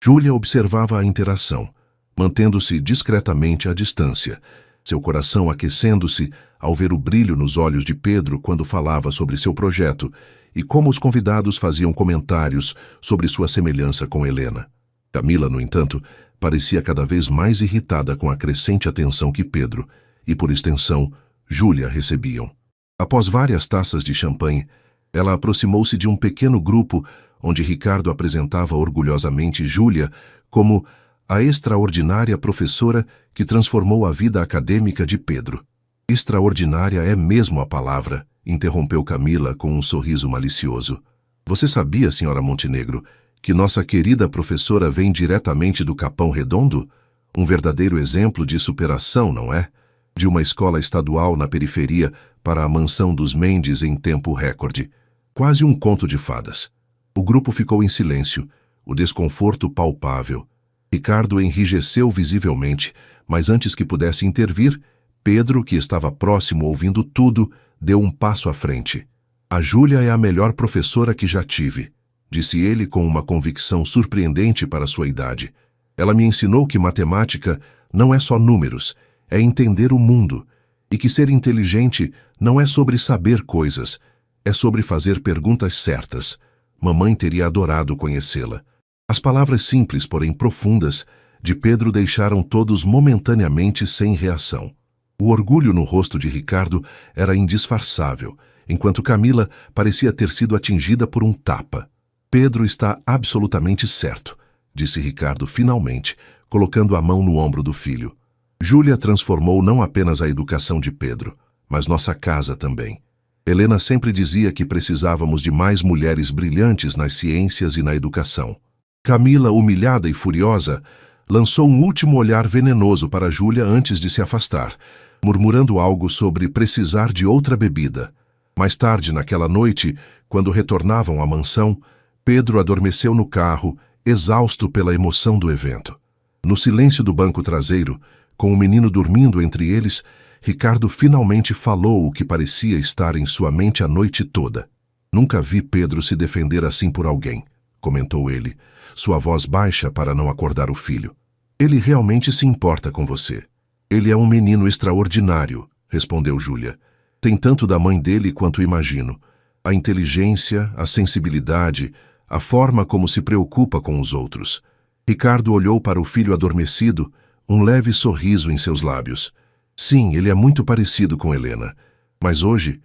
Júlia observava a interação, mantendo-se discretamente à distância, seu coração aquecendo-se ao ver o brilho nos olhos de Pedro quando falava sobre seu projeto e como os convidados faziam comentários sobre sua semelhança com Helena. Camila, no entanto, parecia cada vez mais irritada com a crescente atenção que Pedro, e por extensão, Júlia recebiam. Após várias taças de champanhe, ela aproximou-se de um pequeno grupo onde Ricardo apresentava orgulhosamente Júlia como a extraordinária professora que transformou a vida acadêmica de Pedro. Extraordinária é mesmo a palavra, interrompeu Camila com um sorriso malicioso. Você sabia, senhora Montenegro, que nossa querida professora vem diretamente do Capão Redondo? Um verdadeiro exemplo de superação, não é? De uma escola estadual na periferia para a mansão dos Mendes em tempo recorde. Quase um conto de fadas. O grupo ficou em silêncio, o desconforto palpável. Ricardo enrijeceu visivelmente, mas antes que pudesse intervir, Pedro, que estava próximo ouvindo tudo, deu um passo à frente. A Júlia é a melhor professora que já tive, disse ele com uma convicção surpreendente para sua idade. Ela me ensinou que matemática não é só números, é entender o mundo, e que ser inteligente não é sobre saber coisas, é sobre fazer perguntas certas. Mamãe teria adorado conhecê-la. As palavras simples, porém profundas, de Pedro deixaram todos momentaneamente sem reação. O orgulho no rosto de Ricardo era indisfarçável, enquanto Camila parecia ter sido atingida por um tapa. Pedro está absolutamente certo, disse Ricardo finalmente, colocando a mão no ombro do filho. Júlia transformou não apenas a educação de Pedro, mas nossa casa também. Helena sempre dizia que precisávamos de mais mulheres brilhantes nas ciências e na educação. Camila, humilhada e furiosa, lançou um último olhar venenoso para Júlia antes de se afastar, murmurando algo sobre precisar de outra bebida. Mais tarde, naquela noite, quando retornavam à mansão, Pedro adormeceu no carro, exausto pela emoção do evento. No silêncio do banco traseiro, com o menino dormindo entre eles, Ricardo finalmente falou o que parecia estar em sua mente a noite toda. Nunca vi Pedro se defender assim por alguém, comentou ele, sua voz baixa para não acordar o filho. Ele realmente se importa com você. Ele é um menino extraordinário, respondeu Júlia. Tem tanto da mãe dele quanto imagino. A inteligência, a sensibilidade, a forma como se preocupa com os outros. Ricardo olhou para o filho adormecido, um leve sorriso em seus lábios. Sim, ele é muito parecido com Helena. Mas hoje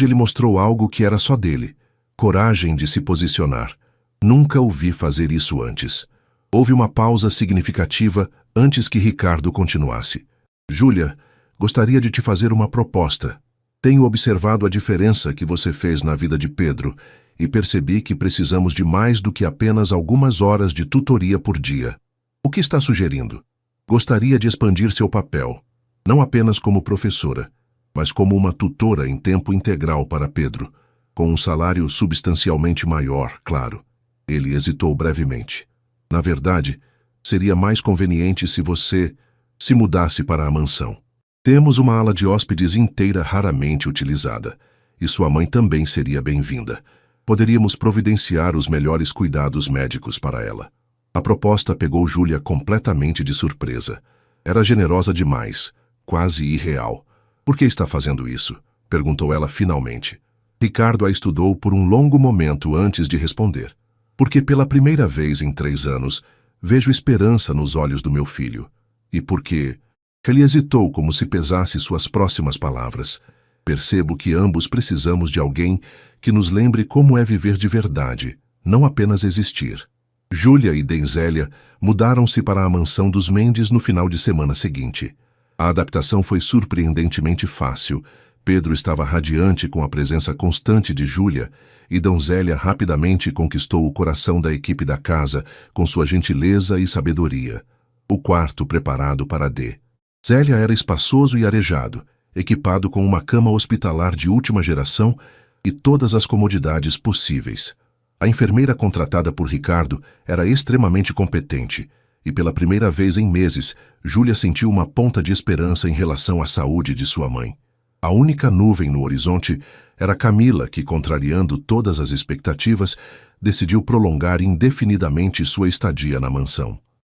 ele mostrou algo que era só dele. Coragem de se posicionar. Nunca o vi fazer isso antes. Houve uma pausa significativa antes que Ricardo continuasse. Júlia, gostaria de te fazer uma proposta. Tenho observado a diferença que você fez na vida de Pedro e percebi que precisamos de mais do que apenas algumas horas de tutoria por dia. O que está sugerindo? Gostaria de expandir seu papel, não apenas como professora, mas como uma tutora em tempo integral para Pedro, com um salário substancialmente maior, claro. Ele hesitou brevemente. Na verdade, seria mais conveniente se você se mudasse para a mansão. Temos uma ala de hóspedes inteira raramente utilizada, e sua mãe também seria bem-vinda. Poderíamos providenciar os melhores cuidados médicos para ela. A proposta pegou Júlia completamente de surpresa. Era generosa demais, quase irreal. Por que está fazendo isso? Perguntou ela finalmente. Ricardo a estudou por um longo momento antes de responder. Porque pela primeira vez em 3 anos, vejo esperança nos olhos do meu filho. E porque... Ele hesitou como se pesasse suas próximas palavras. Percebo que ambos precisamos de alguém que nos lembre como é viver de verdade, não apenas existir. Júlia e Denzélia mudaram-se para a mansão dos Mendes no final de semana seguinte. A adaptação foi surpreendentemente fácil. Pedro estava radiante com a presença constante de Júlia e Denzélia rapidamente conquistou o coração da equipe da casa com sua gentileza e sabedoria. O quarto preparado para D. Zélia era espaçoso e arejado, equipado com uma cama hospitalar de última geração e todas as comodidades possíveis. A enfermeira contratada por Ricardo era extremamente competente e pela primeira vez em meses, Júlia sentiu uma ponta de esperança em relação à saúde de sua mãe. A única nuvem no horizonte era Camila, que, contrariando todas as expectativas, decidiu prolongar indefinidamente sua estadia na mansão.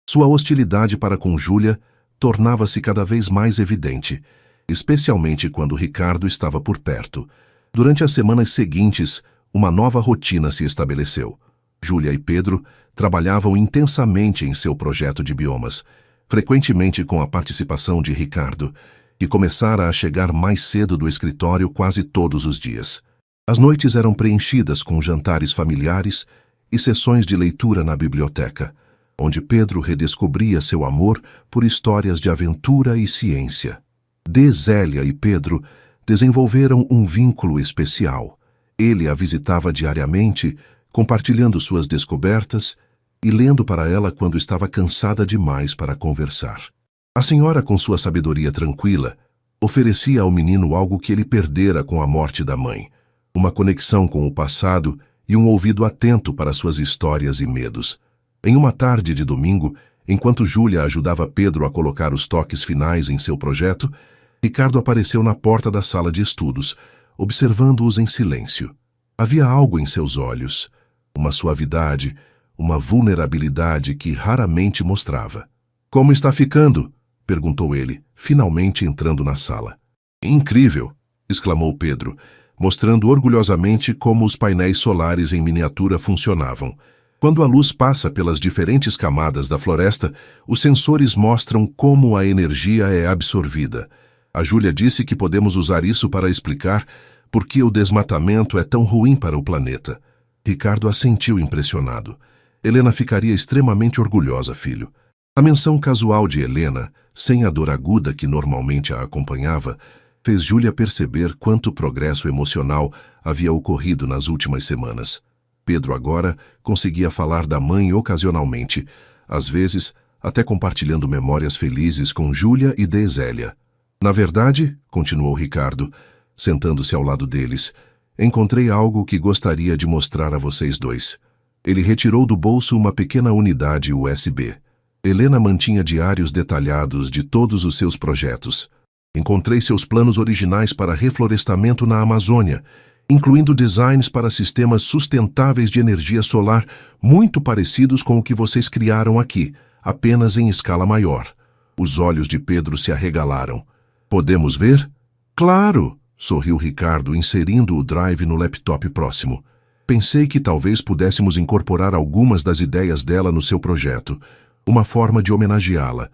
Sua hostilidade para com Júlia tornava-se cada vez mais evidente, especialmente quando Ricardo estava por perto. Durante as semanas seguintes, uma nova rotina se estabeleceu. Júlia e Pedro trabalhavam intensamente em seu projeto de biomas, frequentemente com a participação de Ricardo, que começara a chegar mais cedo do escritório quase todos os dias. As noites eram preenchidas com jantares familiares e sessões de leitura na biblioteca, onde Pedro redescobria seu amor por histórias de aventura e ciência. Zélia e Pedro desenvolveram um vínculo especial. Ele a visitava diariamente, compartilhando suas descobertas e lendo para ela quando estava cansada demais para conversar. A senhora, com sua sabedoria tranquila, oferecia ao menino algo que ele perdera com a morte da mãe, uma conexão com o passado e um ouvido atento para suas histórias e medos. Em uma tarde de domingo, enquanto Júlia ajudava Pedro a colocar os toques finais em seu projeto, Ricardo apareceu na porta da sala de estudos, observando-os em silêncio. Havia algo em seus olhos, uma suavidade, uma vulnerabilidade que raramente mostrava. — Como está ficando? Perguntou ele, finalmente entrando na sala. — Incrível! Exclamou Pedro, mostrando orgulhosamente como os painéis solares em miniatura funcionavam. Quando a luz passa pelas diferentes camadas da floresta, os sensores mostram como a energia é absorvida. A Júlia disse que podemos usar isso para explicar por que o desmatamento é tão ruim para o planeta. Ricardo assentiu impressionado. Helena ficaria extremamente orgulhosa, filho. A menção casual de Helena, sem a dor aguda que normalmente a acompanhava, fez Júlia perceber quanto progresso emocional havia ocorrido nas últimas semanas. Pedro agora conseguia falar da mãe ocasionalmente, às vezes até compartilhando memórias felizes com Júlia e Zélia. Na verdade, continuou Ricardo, sentando-se ao lado deles, encontrei algo que gostaria de mostrar a vocês dois. Ele retirou do bolso uma pequena unidade USB. Helena mantinha diários detalhados de todos os seus projetos. Encontrei seus planos originais para reflorestamento na Amazônia, incluindo designs para sistemas sustentáveis de energia solar muito parecidos com o que vocês criaram aqui, apenas em escala maior. Os olhos de Pedro se arregalaram. Podemos ver? Claro! Sorriu Ricardo, inserindo o drive no laptop próximo. Pensei que talvez pudéssemos incorporar algumas das ideias dela no seu projeto, uma forma de homenageá-la.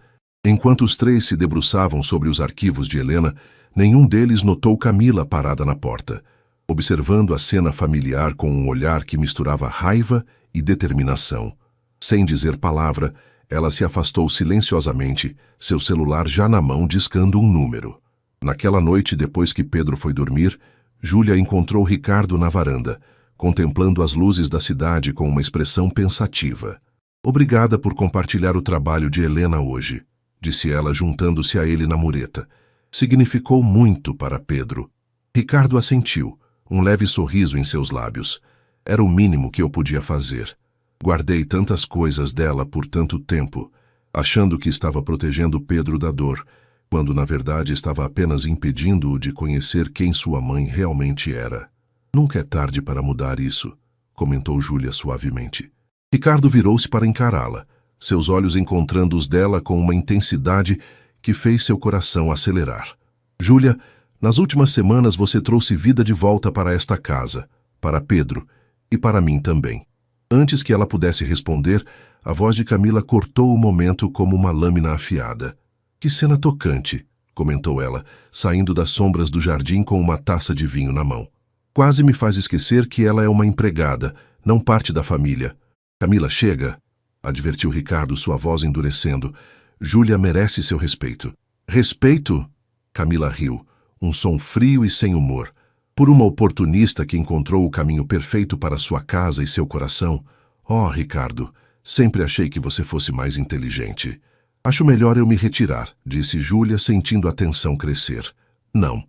Enquanto os três se debruçavam sobre os arquivos de Helena, nenhum deles notou Camila parada na porta, observando a cena familiar com um olhar que misturava raiva e determinação. Sem dizer palavra, ela se afastou silenciosamente, seu celular já na mão discando um número. Naquela noite, depois que Pedro foi dormir, Júlia encontrou Ricardo na varanda, contemplando as luzes da cidade com uma expressão pensativa. Obrigada por compartilhar o trabalho de Helena hoje, disse ela juntando-se a ele na mureta. Significou muito para Pedro. Ricardo assentiu, um leve sorriso em seus lábios. Era o mínimo que eu podia fazer. Guardei tantas coisas dela por tanto tempo, achando que estava protegendo Pedro da dor, quando na verdade estava apenas impedindo-o de conhecer quem sua mãe realmente era. Nunca é tarde para mudar isso, comentou Júlia suavemente. Ricardo virou-se para encará-la, seus olhos encontrando os dela com uma intensidade que fez seu coração acelerar. Júlia, nas últimas semanas você trouxe vida de volta para esta casa, para Pedro e para mim também. Antes que ela pudesse responder, a voz de Camila cortou o momento como uma lâmina afiada. Que cena tocante, comentou ela, saindo das sombras do jardim com uma taça de vinho na mão. Quase me faz esquecer que ela é uma empregada, não parte da família. Camila, chega, advertiu Ricardo, sua voz endurecendo. Júlia merece seu respeito. Respeito? Camila riu, um som frio e sem humor. Por uma oportunista que encontrou o caminho perfeito para sua casa e seu coração. Oh, Ricardo, sempre achei que você fosse mais inteligente. Acho melhor eu me retirar, disse Júlia, sentindo a tensão crescer. Não.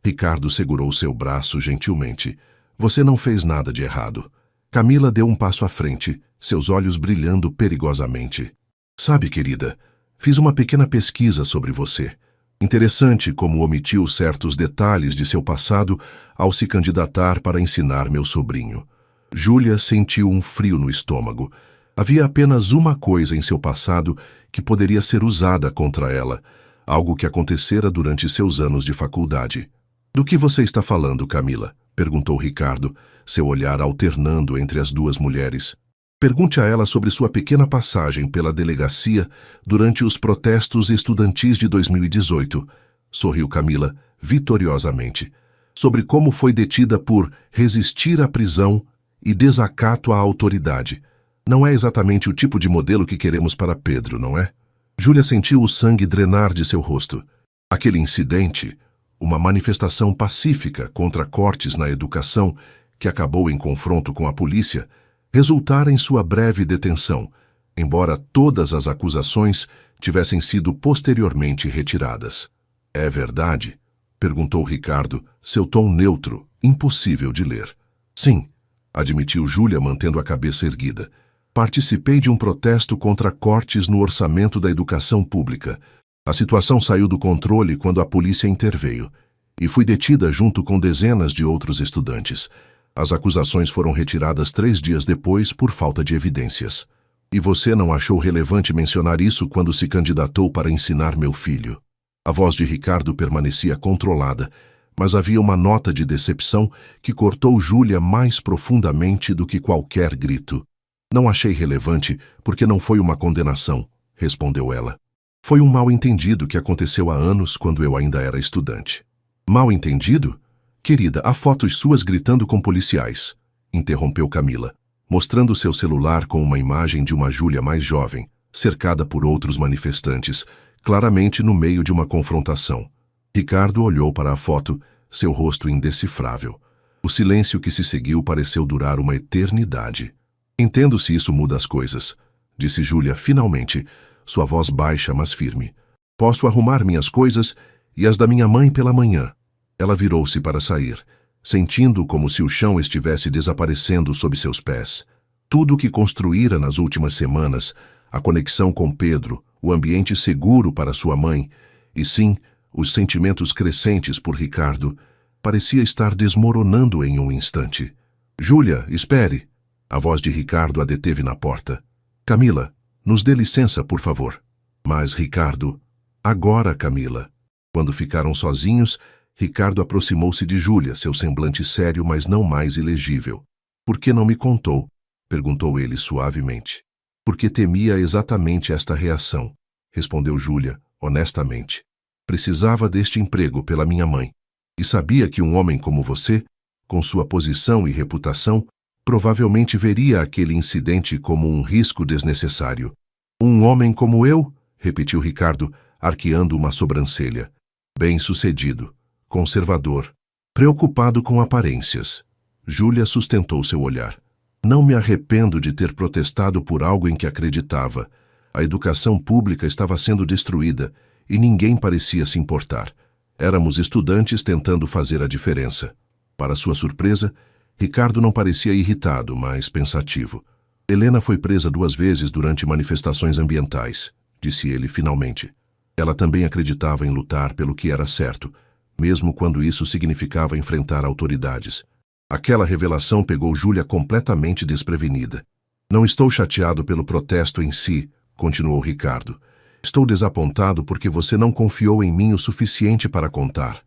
Ricardo segurou seu braço gentilmente. Você não fez nada de errado. Camila deu um passo à frente, seus olhos brilhando perigosamente. Sabe, querida, fiz uma pequena pesquisa sobre você. Interessante como omitiu certos detalhes de seu passado ao se candidatar para ensinar meu sobrinho. Júlia sentiu um frio no estômago. Havia apenas uma coisa em seu passado que poderia ser usada contra ela, algo que acontecera durante seus anos de faculdade. Do que você está falando, Camila? Perguntou Ricardo, seu olhar alternando entre as duas mulheres. Pergunte a ela sobre sua pequena passagem pela delegacia durante os protestos estudantis de 2018, sorriu Camila, vitoriosamente. Sobre como foi detida por resistir à prisão e desacato à autoridade. Não é exatamente o tipo de modelo que queremos para Pedro, não é? Júlia sentiu o sangue drenar de seu rosto. Aquele incidente, uma manifestação pacífica contra cortes na educação que acabou em confronto com a polícia, resultara em sua breve detenção, embora todas as acusações tivessem sido posteriormente retiradas. É verdade? Perguntou Ricardo, seu tom neutro, impossível de ler. Sim, admitiu Júlia, mantendo a cabeça erguida. Participei de um protesto contra cortes no orçamento da educação pública. A situação saiu do controle quando a polícia interveio, e fui detida junto com dezenas de outros estudantes. As acusações foram retiradas 3 dias depois por falta de evidências. E você não achou relevante mencionar isso quando se candidatou para ensinar meu filho? A voz de Ricardo permanecia controlada, mas havia uma nota de decepção que cortou Júlia mais profundamente do que qualquer grito. Não achei relevante porque não foi uma condenação, respondeu ela. Foi um mal-entendido que aconteceu há anos quando eu ainda era estudante. Mal-entendido? Querida, há fotos suas gritando com policiais, interrompeu Camila, mostrando seu celular com uma imagem de uma Júlia mais jovem, cercada por outros manifestantes, claramente no meio de uma confrontação. Ricardo olhou para a foto, seu rosto indecifrável. O silêncio que se seguiu pareceu durar uma eternidade. Entendo se isso muda as coisas, disse Júlia finalmente, sua voz baixa mas firme. Posso arrumar minhas coisas e as da minha mãe pela manhã. Ela virou-se para sair, sentindo como se o chão estivesse desaparecendo sob seus pés. Tudo o que construíra nas últimas semanas, a conexão com Pedro, o ambiente seguro para sua mãe, e sim, os sentimentos crescentes por Ricardo, parecia estar desmoronando em um instante. Júlia, espere! A voz de Ricardo a deteve na porta. Camila, nos dê licença, por favor. Mas Ricardo... Agora, Camila. Quando ficaram sozinhos, Ricardo aproximou-se de Júlia, seu semblante sério, mas não mais ilegível. Por que não me contou? Perguntou ele suavemente. Porque temia exatamente esta reação, respondeu Júlia, honestamente. Precisava deste emprego pela minha mãe. E sabia que um homem como você, com sua posição e reputação, provavelmente veria aquele incidente como um risco desnecessário. Um homem como eu? Repetiu Ricardo, arqueando uma sobrancelha. Bem-sucedido, conservador, preocupado com aparências. Júlia sustentou seu olhar. Não me arrependo de ter protestado por algo em que acreditava. A educação pública estava sendo destruída e ninguém parecia se importar. Éramos estudantes tentando fazer a diferença. Para sua surpresa, Ricardo não parecia irritado, mas pensativo. Helena foi presa 2 vezes durante manifestações ambientais, disse ele finalmente. Ela também acreditava em lutar pelo que era certo, mesmo quando isso significava enfrentar autoridades. Aquela revelação pegou Júlia completamente desprevenida. Não estou chateado pelo protesto em si, continuou Ricardo. Estou desapontado porque você não confiou em mim o suficiente para contar.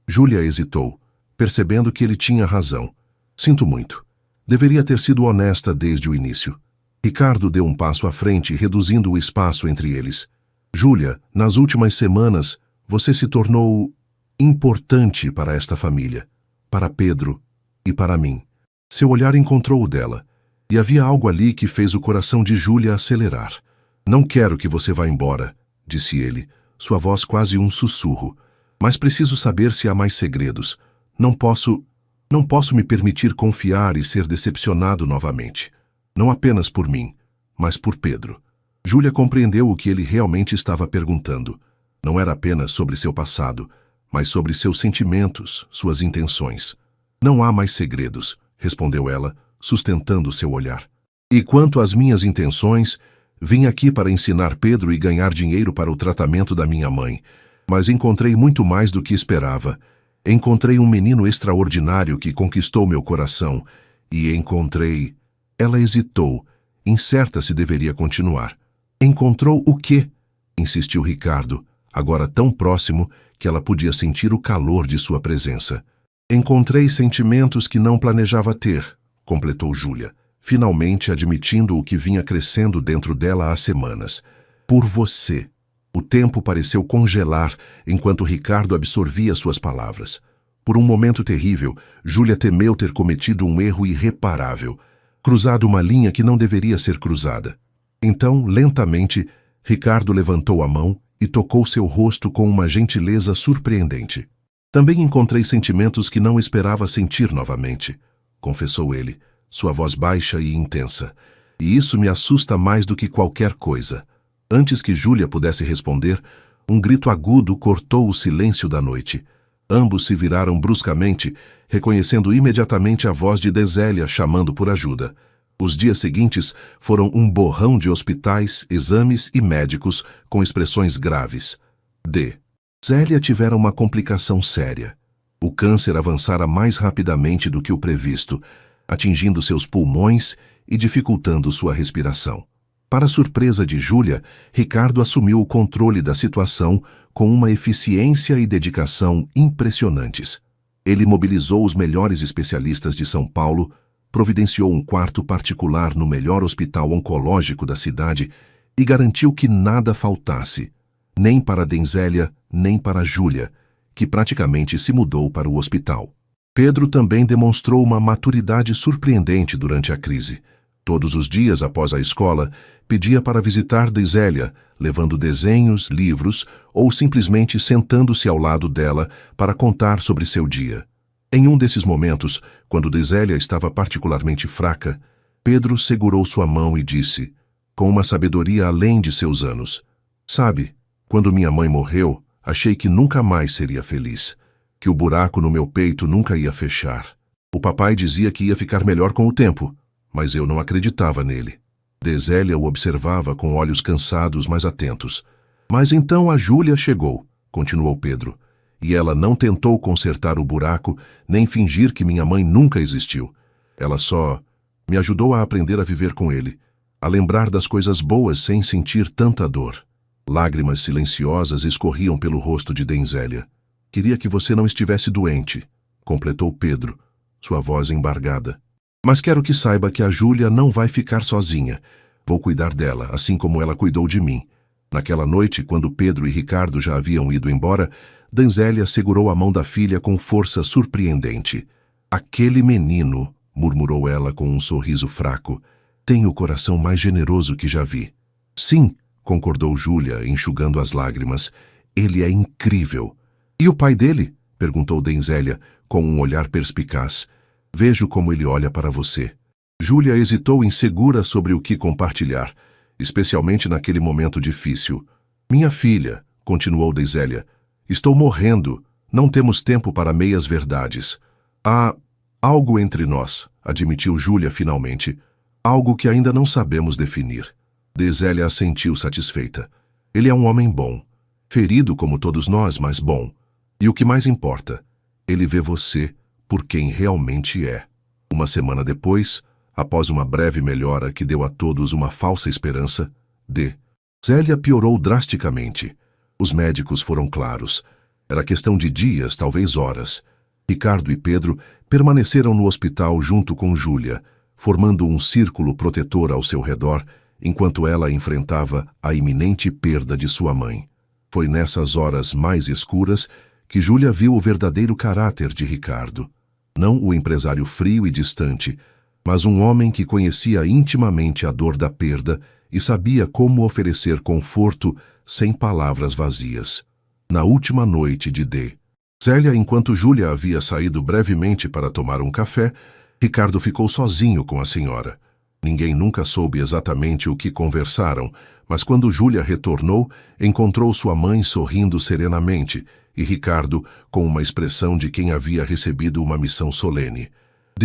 Júlia hesitou, percebendo que ele tinha razão. Sinto muito. Deveria ter sido honesta desde o início. Ricardo deu um passo à frente, reduzindo o espaço entre eles. Júlia, nas últimas semanas, você se tornou importante para esta família, para Pedro e para mim. Seu olhar encontrou o dela, e havia algo ali que fez o coração de Júlia acelerar. Não quero que você vá embora, disse ele, sua voz quase um sussurro. Mas preciso saber se há mais segredos. Não posso me permitir confiar e ser decepcionado novamente. Não apenas por mim, mas por Pedro. Júlia compreendeu o que ele realmente estava perguntando. Não era apenas sobre seu passado, mas sobre seus sentimentos, suas intenções. Não há mais segredos, respondeu ela, sustentando seu olhar. E quanto às minhas intenções, vim aqui para ensinar Pedro e ganhar dinheiro para o tratamento da minha mãe. Mas encontrei muito mais do que esperava. Encontrei um menino extraordinário que conquistou meu coração. E encontrei... Ela hesitou, incerta se deveria continuar. Encontrou o quê? Insistiu Ricardo, agora tão próximo que ela podia sentir o calor de sua presença. Encontrei sentimentos que não planejava ter, completou Júlia, finalmente admitindo o que vinha crescendo dentro dela há semanas. Por você. O tempo pareceu congelar enquanto Ricardo absorvia suas palavras. Por um momento terrível, Júlia temeu ter cometido um erro irreparável, cruzado uma linha que não deveria ser cruzada. Então, lentamente, Ricardo levantou a mão e tocou seu rosto com uma gentileza surpreendente. Também encontrei sentimentos que não esperava sentir novamente, confessou ele, sua voz baixa e intensa. E isso me assusta mais do que qualquer coisa. Antes que Júlia pudesse responder, um grito agudo cortou o silêncio da noite. Ambos se viraram bruscamente, reconhecendo imediatamente a voz de Désélia chamando por ajuda. Os dias seguintes foram um borrão de hospitais, exames e médicos com expressões graves. Zélia tivera uma complicação séria. O câncer avançara mais rapidamente do que o previsto, atingindo seus pulmões e dificultando sua respiração. Para surpresa de Júlia, Ricardo assumiu o controle da situação com uma eficiência e dedicação impressionantes. Ele mobilizou os melhores especialistas de São Paulo, providenciou um quarto particular no melhor hospital oncológico da cidade e garantiu que nada faltasse, nem para Désélia, nem para Júlia, que praticamente se mudou para o hospital. Pedro também demonstrou uma maturidade surpreendente durante a crise. Todos os dias após a escola, pedia para visitar Désélia, levando desenhos, livros ou simplesmente sentando-se ao lado dela para contar sobre seu dia. Em um desses momentos, quando Désélia estava particularmente fraca, Pedro segurou sua mão e disse, com uma sabedoria além de seus anos: "Sabe, quando minha mãe morreu, achei que nunca mais seria feliz, que o buraco no meu peito nunca ia fechar. O papai dizia que ia ficar melhor com o tempo, mas eu não acreditava nele." Désélia o observava com olhos cansados, mas atentos. "Mas então a Júlia chegou", continuou Pedro, "e ela não tentou consertar o buraco, nem fingir que minha mãe nunca existiu. Ela só me ajudou a aprender a viver com ele, a lembrar das coisas boas sem sentir tanta dor." Lágrimas silenciosas escorriam pelo rosto de Désélia. "Queria que você não estivesse doente", completou Pedro, sua voz embargada. "Mas quero que saiba que a Júlia não vai ficar sozinha. Vou cuidar dela, assim como ela cuidou de mim. Naquela noite, quando Pedro e Ricardo já haviam ido embora, Danzélia segurou a mão da filha com força surpreendente. Aquele menino, murmurou ela com um sorriso fraco, tem o coração mais generoso que já vi. Sim, concordou Júlia, enxugando as lágrimas. Ele é incrível. E o pai dele? Perguntou Danzélia, com um olhar perspicaz. Vejo como ele olha para você. Júlia hesitou insegura sobre o que compartilhar, especialmente naquele momento difícil. Minha filha, continuou Danzélia, estou morrendo. Não temos tempo para meias verdades. Há algo entre nós, admitiu Júlia finalmente. Algo que ainda não sabemos definir. Danzélia assentiu satisfeita. Ele é um homem bom. Ferido como todos nós, mas bom. E o que mais importa, ele vê você por quem realmente é. Uma semana depois, após uma breve melhora que deu a todos uma falsa esperança, Zélia piorou drasticamente. Os médicos foram claros. Era questão de dias, talvez horas. Ricardo e Pedro permaneceram no hospital junto com Júlia, formando um círculo protetor ao seu redor, enquanto ela enfrentava a iminente perda de sua mãe. Foi nessas horas mais escuras que Júlia viu o verdadeiro caráter de Ricardo. Não o empresário frio e distante, mas um homem que conhecia intimamente a dor da perda e sabia como oferecer conforto sem palavras vazias. Na última noite de Zélia, enquanto Júlia havia saído brevemente para tomar um café, Ricardo ficou sozinho com a senhora. Ninguém nunca soube exatamente o que conversaram, mas quando Júlia retornou, encontrou sua mãe sorrindo serenamente e Ricardo com uma expressão de quem havia recebido uma missão solene.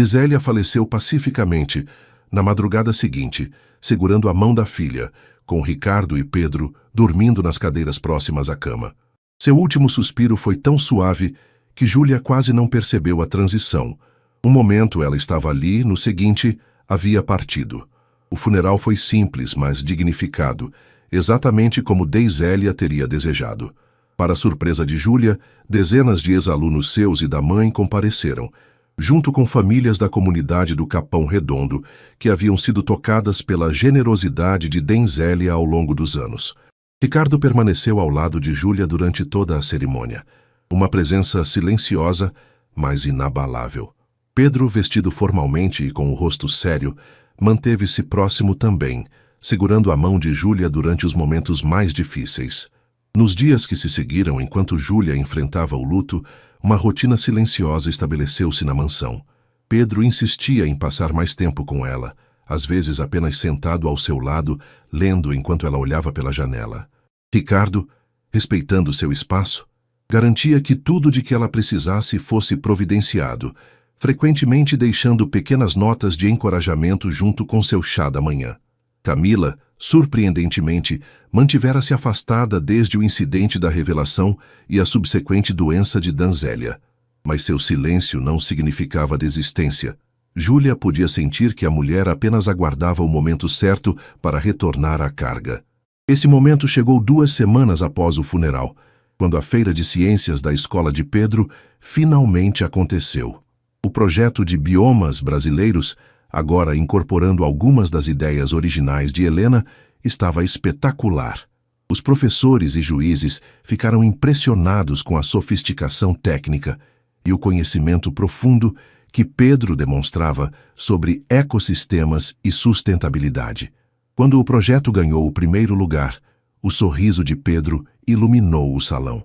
Zélia faleceu pacificamente na madrugada seguinte, segurando a mão da filha, com Ricardo e Pedro dormindo nas cadeiras próximas à cama. Seu último suspiro foi tão suave que Júlia quase não percebeu a transição. Um momento ela estava ali, no seguinte, havia partido. O funeral foi simples, mas dignificado, exatamente como Zélia teria desejado. Para a surpresa de Júlia, dezenas de ex-alunos seus e da mãe compareceram, junto com famílias da comunidade do Capão Redondo, que haviam sido tocadas pela generosidade de Zélia ao longo dos anos. Ricardo permaneceu ao lado de Júlia durante toda a cerimônia, uma presença silenciosa, mas inabalável. Pedro, vestido formalmente e com o rosto sério, manteve-se próximo também, segurando a mão de Júlia durante os momentos mais difíceis. Nos dias que se seguiram, enquanto Júlia enfrentava o luto, uma rotina silenciosa estabeleceu-se na mansão. Pedro insistia em passar mais tempo com ela, às vezes apenas sentado ao seu lado, lendo enquanto ela olhava pela janela. Ricardo, respeitando seu espaço, garantia que tudo de que ela precisasse fosse providenciado, frequentemente deixando pequenas notas de encorajamento junto com seu chá da manhã. Camila, surpreendentemente, mantivera-se afastada desde o incidente da revelação e a subsequente doença de Danzélia. Mas seu silêncio não significava desistência. Júlia podia sentir que a mulher apenas aguardava o momento certo para retornar à carga. Esse momento chegou 2 semanas após o funeral, quando a feira de ciências da escola de Pedro finalmente aconteceu. O projeto de biomas brasileiros, agora incorporando algumas das ideias originais de Helena, estava espetacular. Os professores e juízes ficaram impressionados com a sofisticação técnica e o conhecimento profundo que Pedro demonstrava sobre ecossistemas e sustentabilidade. Quando o projeto ganhou o primeiro lugar, o sorriso de Pedro iluminou o salão.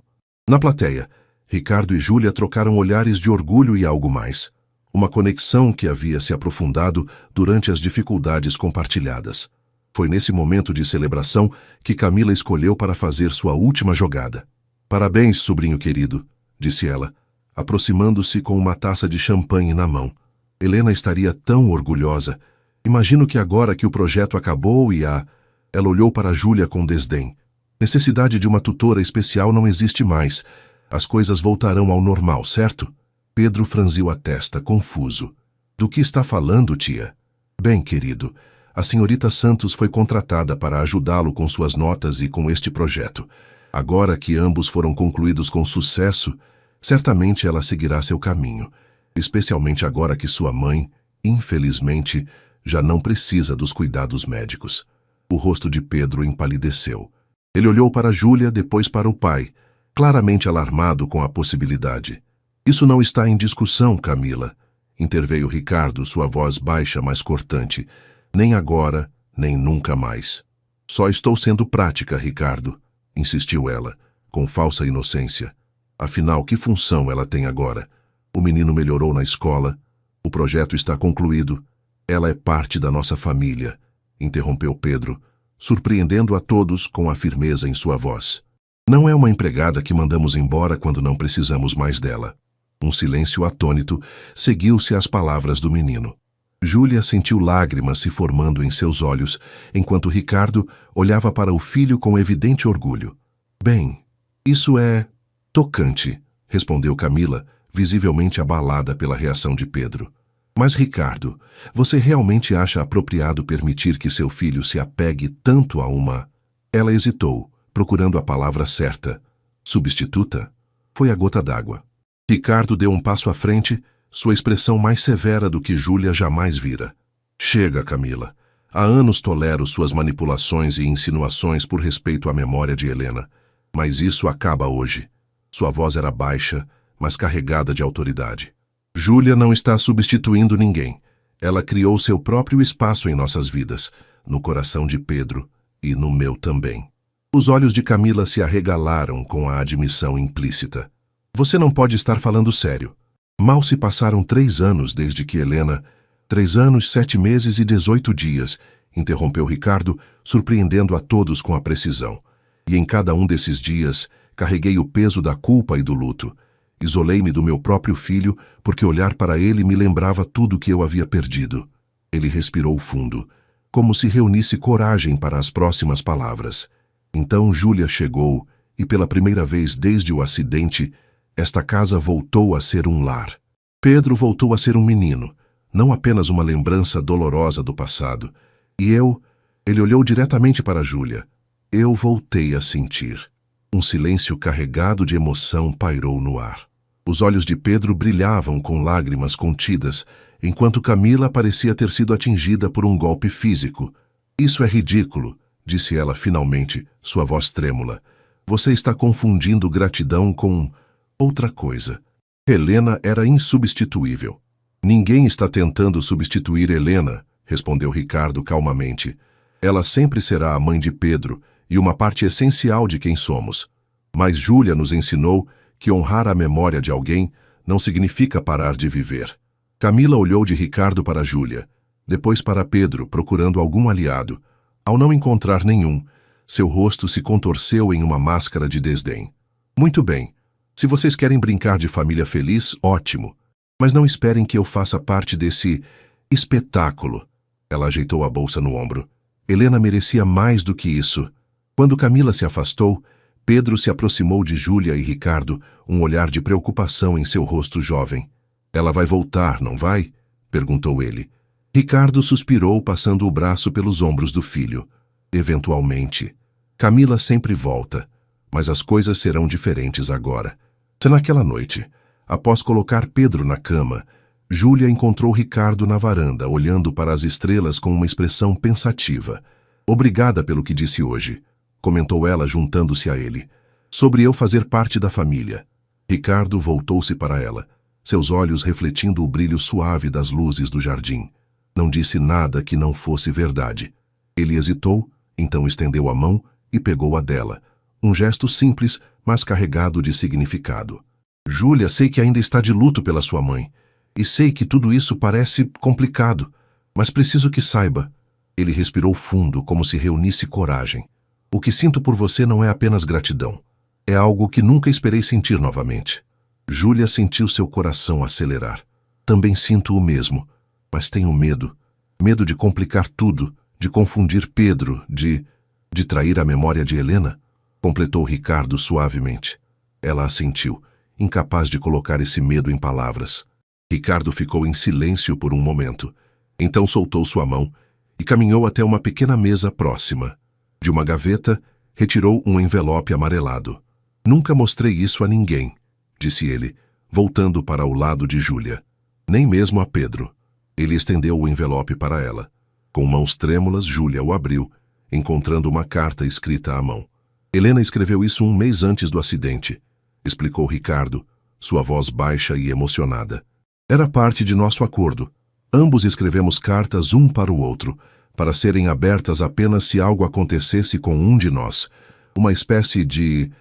Na plateia, Ricardo e Júlia trocaram olhares de orgulho e algo mais. Uma conexão que havia se aprofundado durante as dificuldades compartilhadas. Foi nesse momento de celebração que Camila escolheu para fazer sua última jogada. "Parabéns, sobrinho querido", disse ela, aproximando-se com uma taça de champanhe na mão. Helena estaria tão orgulhosa. Imagino que agora que o projeto acabou Ela olhou para Júlia com desdém. Necessidade de uma tutora especial não existe mais. As coisas voltarão ao normal, certo? Pedro franziu a testa, confuso. "Do que está falando, tia?" "Bem, querido, a senhorita Santos foi contratada para ajudá-lo com suas notas e com este projeto. Agora que ambos foram concluídos com sucesso, certamente ela seguirá seu caminho, especialmente agora que sua mãe, infelizmente, já não precisa dos cuidados médicos." O rosto de Pedro empalideceu. Ele olhou para Júlia, depois para o pai, claramente alarmado com a possibilidade. Isso não está em discussão, Camila, interveio Ricardo, sua voz baixa, mas cortante. Nem agora, nem nunca mais. Só estou sendo prática, Ricardo, insistiu ela, com falsa inocência. Afinal, que função ela tem agora? O menino melhorou na escola, o projeto está concluído. Ela é parte da nossa família, interrompeu Pedro, surpreendendo a todos com a firmeza em sua voz. Não é uma empregada que mandamos embora quando não precisamos mais dela. Um silêncio atônito seguiu-se às palavras do menino. Júlia sentiu lágrimas se formando em seus olhos, enquanto Ricardo olhava para o filho com evidente orgulho. Bem, isso é tocante, respondeu Camila, visivelmente abalada pela reação de Pedro. Mas, Ricardo, você realmente acha apropriado permitir que seu filho se apegue tanto a uma... Ela hesitou, procurando a palavra certa. Substituta? Foi a gota d'água. Ricardo deu um passo à frente, sua expressão mais severa do que Júlia jamais vira. Chega, Camila. Há anos tolero suas manipulações e insinuações por respeito à memória de Helena. Mas isso acaba hoje. Sua voz era baixa, mas carregada de autoridade. Júlia não está substituindo ninguém. Ela criou seu próprio espaço em nossas vidas, no coração de Pedro e no meu também. Os olhos de Camila se arregalaram com a admissão implícita. Você não pode estar falando sério. Mal se passaram 3 anos desde que Helena... 3 anos, 7 meses e 18 dias, interrompeu Ricardo, surpreendendo a todos com a precisão. E em cada um desses dias, carreguei o peso da culpa e do luto. Isolei-me do meu próprio filho, porque olhar para ele me lembrava tudo que eu havia perdido. Ele respirou fundo, como se reunisse coragem para as próximas palavras. Então Júlia chegou, e pela primeira vez desde o acidente, esta casa voltou a ser um lar. Pedro voltou a ser um menino, não apenas uma lembrança dolorosa do passado. E eu... Ele olhou diretamente para Júlia. Eu voltei a sentir. Um silêncio carregado de emoção pairou no ar. Os olhos de Pedro brilhavam com lágrimas contidas, enquanto Camila parecia ter sido atingida por um golpe físico. Isso é ridículo, disse ela finalmente, sua voz trêmula. Você está confundindo gratidão com outra coisa. Helena era insubstituível. Ninguém está tentando substituir Helena, respondeu Ricardo calmamente. Ela sempre será a mãe de Pedro e uma parte essencial de quem somos. Mas Júlia nos ensinou que honrar a memória de alguém não significa parar de viver. Camila olhou de Ricardo para Júlia, depois para Pedro, procurando algum aliado. Ao não encontrar nenhum, seu rosto se contorceu em uma máscara de desdém. Muito bem. Se vocês querem brincar de família feliz, ótimo. Mas não esperem que eu faça parte desse espetáculo. Ela ajeitou a bolsa no ombro. Helena merecia mais do que isso. Quando Camila se afastou, Pedro se aproximou de Júlia e Ricardo, um olhar de preocupação em seu rosto jovem. Ela vai voltar, não vai? Perguntou ele. Ricardo suspirou, passando o braço pelos ombros do filho. Eventualmente. Camila sempre volta, mas as coisas serão diferentes agora. Naquela noite, após colocar Pedro na cama, Júlia encontrou Ricardo na varanda, olhando para as estrelas com uma expressão pensativa. Obrigada pelo que disse hoje, comentou ela juntando-se a ele. Sobre eu fazer parte da família. Ricardo voltou-se para ela, seus olhos refletindo o brilho suave das luzes do jardim. Não disse nada que não fosse verdade. Ele hesitou, então estendeu a mão e pegou a dela. Um gesto simples, mas carregado de significado. Júlia, sei que ainda está de luto pela sua mãe. E sei que tudo isso parece complicado, mas preciso que saiba. Ele respirou fundo, como se reunisse coragem. O que sinto por você não é apenas gratidão. É algo que nunca esperei sentir novamente. Júlia sentiu seu coração acelerar. Também sinto o mesmo, mas tenho medo. Medo de complicar tudo, de confundir Pedro, de trair a memória de Helena, completou Ricardo suavemente. Ela assentiu, incapaz de colocar esse medo em palavras. Ricardo ficou em silêncio por um momento. Então soltou sua mão e caminhou até uma pequena mesa próxima. De uma gaveta, retirou um envelope amarelado. Nunca mostrei isso a ninguém, disse ele, voltando para o lado de Júlia. Nem mesmo a Pedro. Ele estendeu o envelope para ela. Com mãos trêmulas, Júlia o abriu, encontrando uma carta escrita à mão. Helena escreveu isso um mês antes do acidente, explicou Ricardo, sua voz baixa e emocionada. Era parte de nosso acordo. Ambos escrevemos cartas um para o outro, para serem abertas apenas se algo acontecesse com um de nós. Uma espécie de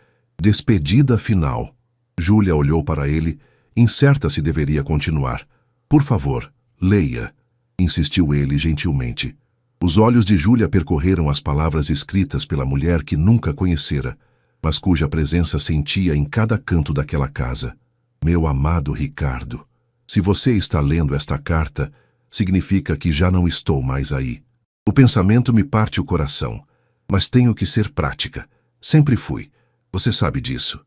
despedida final. Júlia olhou para ele, incerta se deveria continuar. Por favor, leia, insistiu ele gentilmente. Os olhos de Júlia percorreram as palavras escritas pela mulher que nunca conhecera, mas cuja presença sentia em cada canto daquela casa. Meu amado Ricardo, se você está lendo esta carta, significa que já não estou mais aí. O pensamento me parte o coração, mas tenho que ser prática. Sempre fui. Você sabe disso.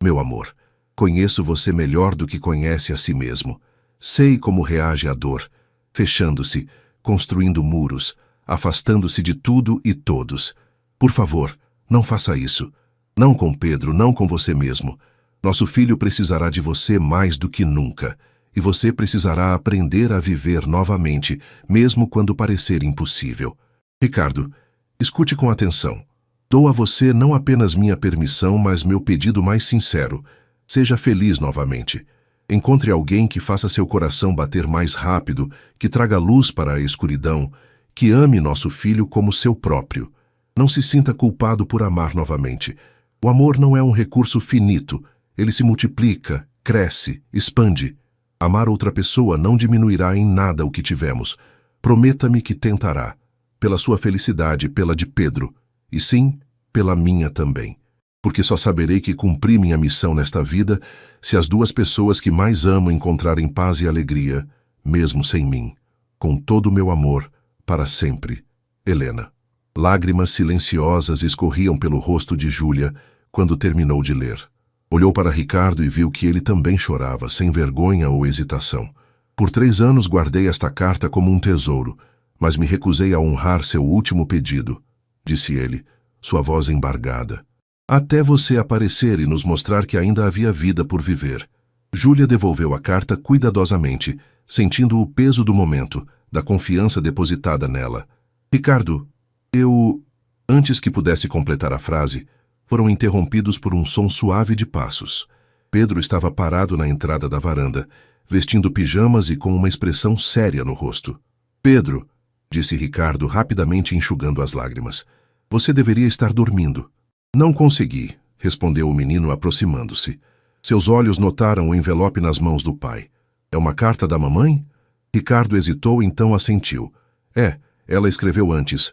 Meu amor, conheço você melhor do que conhece a si mesmo. Sei como reage à dor, fechando-se, construindo muros, afastando-se de tudo e todos. Por favor, não faça isso. Não com Pedro, não com você mesmo. Nosso filho precisará de você mais do que nunca. E você precisará aprender a viver novamente, mesmo quando parecer impossível. Ricardo, escute com atenção. Dou a você não apenas minha permissão, mas meu pedido mais sincero. Seja feliz novamente. Encontre alguém que faça seu coração bater mais rápido, que traga luz para a escuridão, que ame nosso filho como seu próprio. Não se sinta culpado por amar novamente. O amor não é um recurso finito. Ele se multiplica, cresce, expande. Amar outra pessoa não diminuirá em nada o que tivemos. Prometa-me que tentará. Pela sua felicidade, pela de Pedro. E sim, pela minha também. Porque só saberei que cumpri minha missão nesta vida se as duas pessoas que mais amo encontrarem paz e alegria, mesmo sem mim. Com todo o meu amor, para sempre. Helena. Lágrimas silenciosas escorriam pelo rosto de Júlia quando terminou de ler. Olhou para Ricardo e viu que ele também chorava, sem vergonha ou hesitação. Por 3 anos guardei esta carta como um tesouro, mas me recusei a honrar seu último pedido, disse ele, sua voz embargada. Até você aparecer e nos mostrar que ainda havia vida por viver. Júlia devolveu a carta cuidadosamente, sentindo o peso do momento, da confiança depositada nela. Ricardo, Antes que pudesse completar a frase, foram interrompidos por um som suave de passos. Pedro estava parado na entrada da varanda, vestindo pijamas e com uma expressão séria no rosto. Pedro, disse Ricardo rapidamente enxugando as lágrimas, você deveria estar dormindo. Não consegui, respondeu o menino aproximando-se. Seus olhos notaram o envelope nas mãos do pai. É uma carta da mamãe? Ricardo hesitou, então assentiu. Ela escreveu antes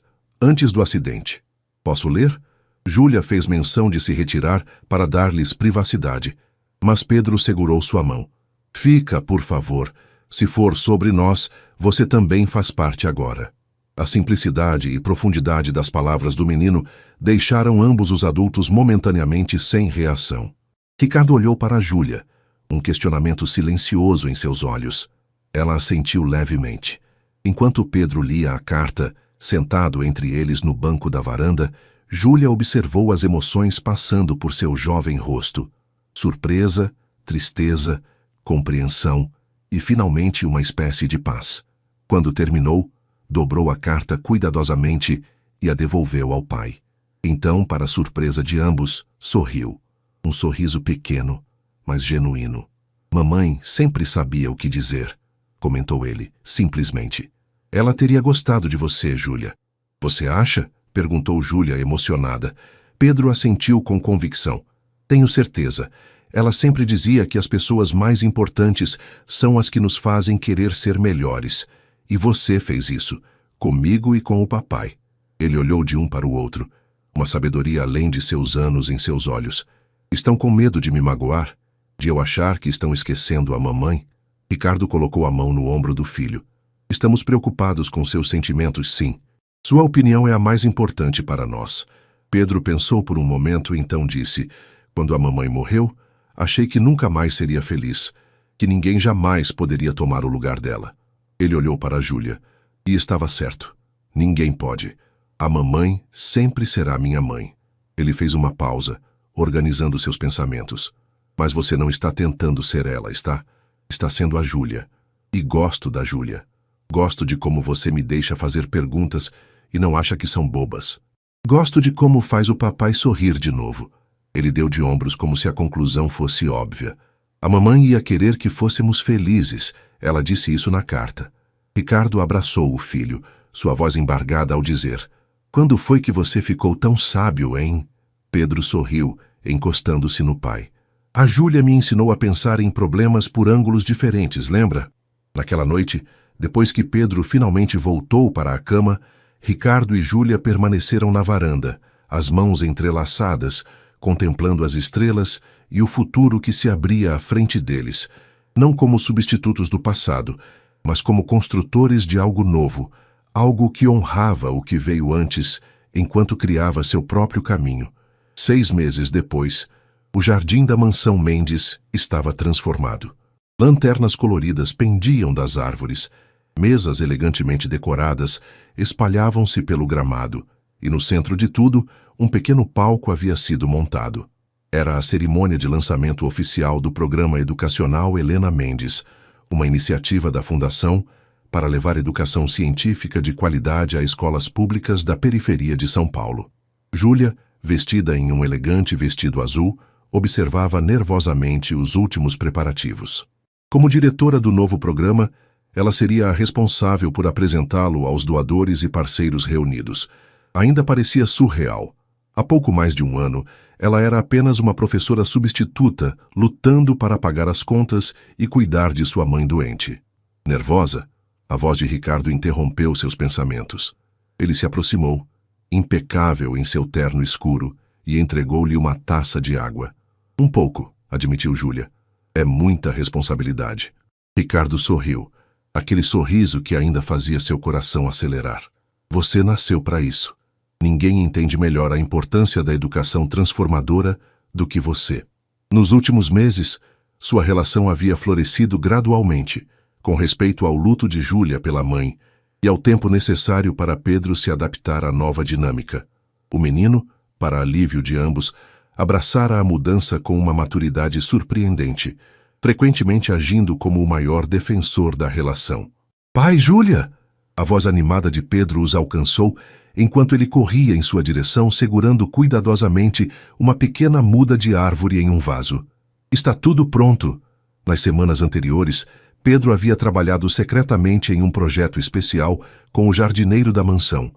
do acidente. Posso ler? Júlia fez menção de se retirar para dar-lhes privacidade, mas Pedro segurou sua mão. Fica, por favor. Se for sobre nós, você também faz parte agora. A simplicidade e profundidade das palavras do menino deixaram ambos os adultos momentaneamente sem reação. Ricardo olhou para Júlia, um questionamento silencioso em seus olhos. Ela assentiu levemente. Enquanto Pedro lia a carta, sentado entre eles no banco da varanda, Júlia observou as emoções passando por seu jovem rosto. Surpresa, tristeza, compreensão e, finalmente, uma espécie de paz. Quando terminou, dobrou a carta cuidadosamente e a devolveu ao pai. Então, para surpresa de ambos, sorriu. Um sorriso pequeno, mas genuíno. Mamãe sempre sabia o que dizer, comentou ele, simplesmente. Ela teria gostado de você, Júlia. Você acha? Perguntou Júlia, emocionada. Pedro assentiu com convicção. Tenho certeza. Ela sempre dizia que as pessoas mais importantes são as que nos fazem querer ser melhores. E você fez isso, comigo e com o papai. Ele olhou de um para o outro, uma sabedoria além de seus anos em seus olhos. Estão com medo de me magoar? De eu achar que estão esquecendo a mamãe? Ricardo colocou a mão no ombro do filho. Estamos preocupados com seus sentimentos, sim. Sua opinião é a mais importante para nós. Pedro pensou por um momento e então disse, quando a mamãe morreu, achei que nunca mais seria feliz, que ninguém jamais poderia tomar o lugar dela. Ele olhou para Júlia, e estava certo. Ninguém pode. A mamãe sempre será minha mãe. Ele fez uma pausa, organizando seus pensamentos. Mas você não está tentando ser ela, está? Está sendo a Júlia. E gosto da Júlia. Gosto de como você me deixa fazer perguntas e não acha que são bobas. Gosto de como faz o papai sorrir de novo. Ele deu de ombros como se a conclusão fosse óbvia. A mamãe ia querer que fôssemos felizes. Ela disse isso na carta. Ricardo abraçou o filho, sua voz embargada ao dizer: "Quando foi que você ficou tão sábio, hein?" Pedro sorriu, encostando-se no pai. "A Júlia me ensinou a pensar em problemas por ângulos diferentes, lembra?" Naquela noite, depois que Pedro finalmente voltou para a cama, Ricardo e Júlia permaneceram na varanda, as mãos entrelaçadas, contemplando as estrelas e o futuro que se abria à frente deles, não como substitutos do passado, mas como construtores de algo novo, algo que honrava o que veio antes, enquanto criava seu próprio caminho. 6 meses depois, o jardim da mansão Mendes estava transformado. Lanternas coloridas pendiam das árvores, mesas elegantemente decoradas espalhavam-se pelo gramado, e no centro de tudo, um pequeno palco havia sido montado. Era a cerimônia de lançamento oficial do programa educacional Helena Mendes, uma iniciativa da Fundação para levar educação científica de qualidade a escolas públicas da periferia de São Paulo. Júlia, vestida em um elegante vestido azul, observava nervosamente os últimos preparativos. Como diretora do novo programa, ela seria a responsável por apresentá-lo aos doadores e parceiros reunidos. Ainda parecia surreal. Há pouco mais de um ano, ela era apenas uma professora substituta, lutando para pagar as contas e cuidar de sua mãe doente. Nervosa, a voz de Ricardo interrompeu seus pensamentos. Ele se aproximou, impecável em seu terno escuro, e entregou-lhe uma taça de água. "Um pouco", admitiu Júlia. "É muita responsabilidade." Ricardo sorriu, aquele sorriso que ainda fazia seu coração acelerar. "Você nasceu para isso. Ninguém entende melhor a importância da educação transformadora do que você." Nos últimos meses, sua relação havia florescido gradualmente, com respeito ao luto de Júlia pela mãe e ao tempo necessário para Pedro se adaptar à nova dinâmica. O menino, para alívio de ambos, abraçara a mudança com uma maturidade surpreendente, frequentemente agindo como o maior defensor da relação. "Pai, Júlia!" A voz animada de Pedro os alcançou enquanto ele corria em sua direção segurando cuidadosamente uma pequena muda de árvore em um vaso. "Está tudo pronto." Nas semanas anteriores, Pedro havia trabalhado secretamente em um projeto especial com o jardineiro da mansão.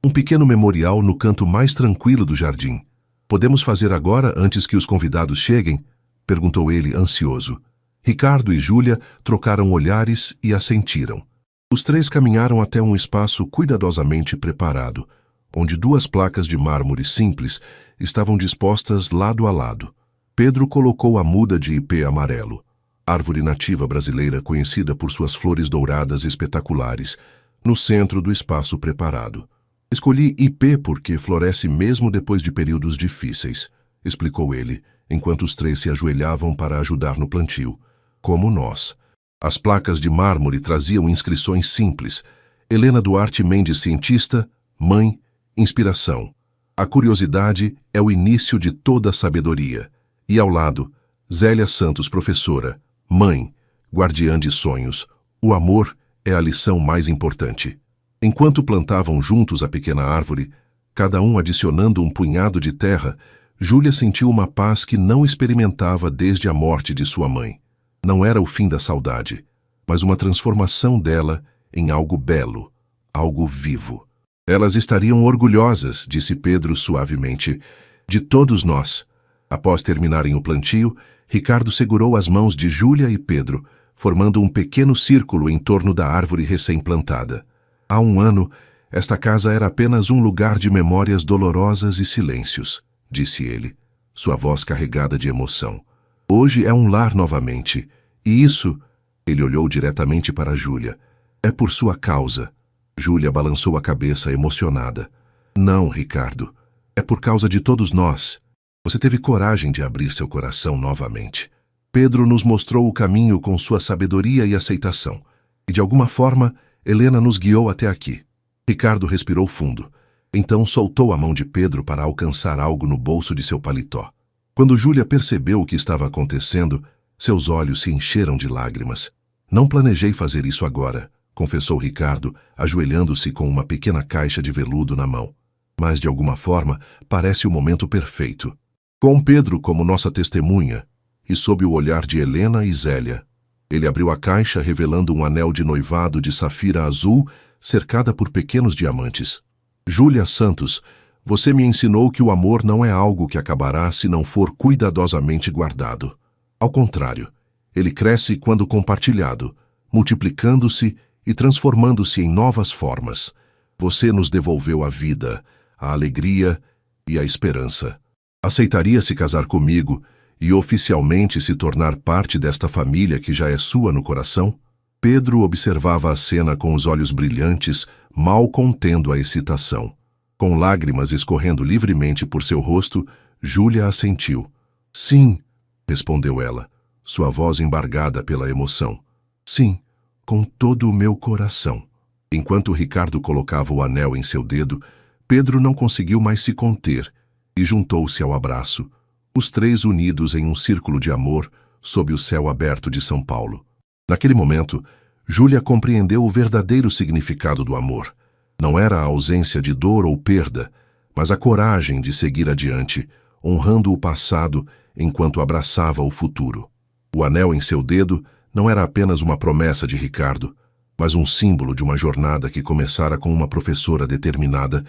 Um pequeno memorial no canto mais tranquilo do jardim. "Podemos fazer agora, antes que os convidados cheguem?" perguntou ele, ansioso. Ricardo e Júlia trocaram olhares e assentiram. Os três caminharam até um espaço cuidadosamente preparado, onde 2 placas de mármore simples estavam dispostas lado a lado. Pedro colocou a muda de ipê amarelo, árvore nativa brasileira conhecida por suas flores douradas espetaculares, no centro do espaço preparado. "Escolhi ipê porque floresce mesmo depois de períodos difíceis", explicou ele, enquanto os 3 se ajoelhavam para ajudar no plantio. "Como nós." As placas de mármore traziam inscrições simples: Helena Duarte Mendes, cientista, mãe, inspiração. A curiosidade é o início de toda a sabedoria. E ao lado, Zélia Santos, professora, mãe, guardiã de sonhos. O amor é a lição mais importante. Enquanto plantavam juntos a pequena árvore, cada um adicionando um punhado de terra, Júlia sentiu uma paz que não experimentava desde a morte de sua mãe. Não era o fim da saudade, mas uma transformação dela em algo belo, algo vivo. "Elas estariam orgulhosas", disse Pedro suavemente, "de todos nós." Após terminarem o plantio, Ricardo segurou as mãos de Júlia e Pedro, formando um pequeno círculo em torno da árvore recém-plantada. "Há um ano, esta casa era apenas um lugar de memórias dolorosas e silêncios", disse ele, sua voz carregada de emoção. "Hoje é um lar novamente, e isso," ele olhou diretamente para Júlia, "é por sua causa." Júlia balançou a cabeça emocionada. "Não, Ricardo, é por causa de todos nós. Você teve coragem de abrir seu coração novamente. Pedro nos mostrou o caminho com sua sabedoria e aceitação, e de alguma forma, Helena nos guiou até aqui." Ricardo respirou fundo, então soltou a mão de Pedro para alcançar algo no bolso de seu paletó. Quando Júlia percebeu o que estava acontecendo, seus olhos se encheram de lágrimas. "Não planejei fazer isso agora", confessou Ricardo, ajoelhando-se com uma pequena caixa de veludo na mão. Mas, de alguma forma, parece o momento perfeito. Com Pedro como nossa testemunha, e sob o olhar de Helena e Zélia, ele abriu a caixa revelando um anel de noivado de safira azul cercada por pequenos diamantes. Júlia Santos, você me ensinou que o amor não é algo que acabará se não for cuidadosamente guardado. Ao contrário, ele cresce quando compartilhado, multiplicando-se e transformando-se em novas formas. Você nos devolveu a vida, a alegria e a esperança. Aceitaria se casar comigo e oficialmente se tornar parte desta família que já é sua no coração? Pedro observava a cena com os olhos brilhantes, mal contendo a excitação. Com lágrimas escorrendo livremente por seu rosto, Júlia assentiu. Sim, respondeu ela, sua voz embargada pela emoção. Sim, com todo o meu coração. Enquanto Ricardo colocava o anel em seu dedo, Pedro não conseguiu mais se conter e juntou-se ao abraço, os três unidos em um círculo de amor sob o céu aberto de São Paulo. Naquele momento, Júlia compreendeu o verdadeiro significado do amor. Não era a ausência de dor ou perda, mas a coragem de seguir adiante, honrando o passado enquanto abraçava o futuro. O anel em seu dedo não era apenas uma promessa de Ricardo, mas um símbolo de uma jornada que começara com uma professora determinada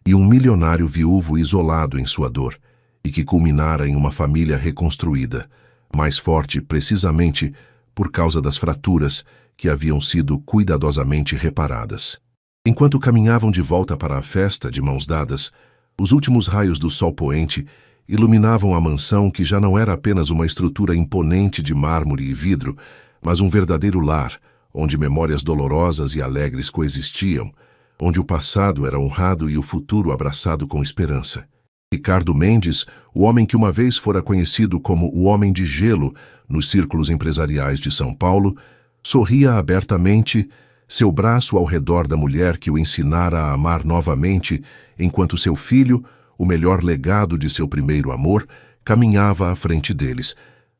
e um milionário viúvo isolado em sua dor, e que culminara em uma família reconstruída, mais forte precisamente por causa das fraturas que haviam sido cuidadosamente reparadas. Enquanto caminhavam de volta para a festa de mãos dadas, os últimos raios do sol poente iluminavam a mansão que já não era apenas uma estrutura imponente de mármore e vidro, mas um verdadeiro lar, onde memórias dolorosas e alegres coexistiam, onde o passado era honrado e o futuro abraçado com esperança. Ricardo Mendes, o homem que uma vez fora conhecido como o Homem de Gelo nos círculos empresariais de São Paulo, sorria abertamente, seu braço ao redor da mulher que o ensinara a amar novamente, enquanto seu filho, o melhor legado de seu primeiro amor, caminhava à frente deles,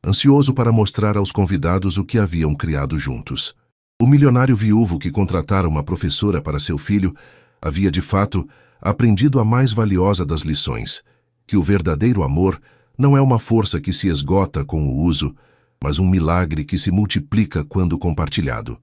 ansioso para mostrar aos convidados o que haviam criado juntos. O milionário viúvo que contratara uma professora para seu filho havia, de fato, aprendido a mais valiosa das lições, que o verdadeiro amor não é uma força que se esgota com o uso, mas um milagre que se multiplica quando compartilhado.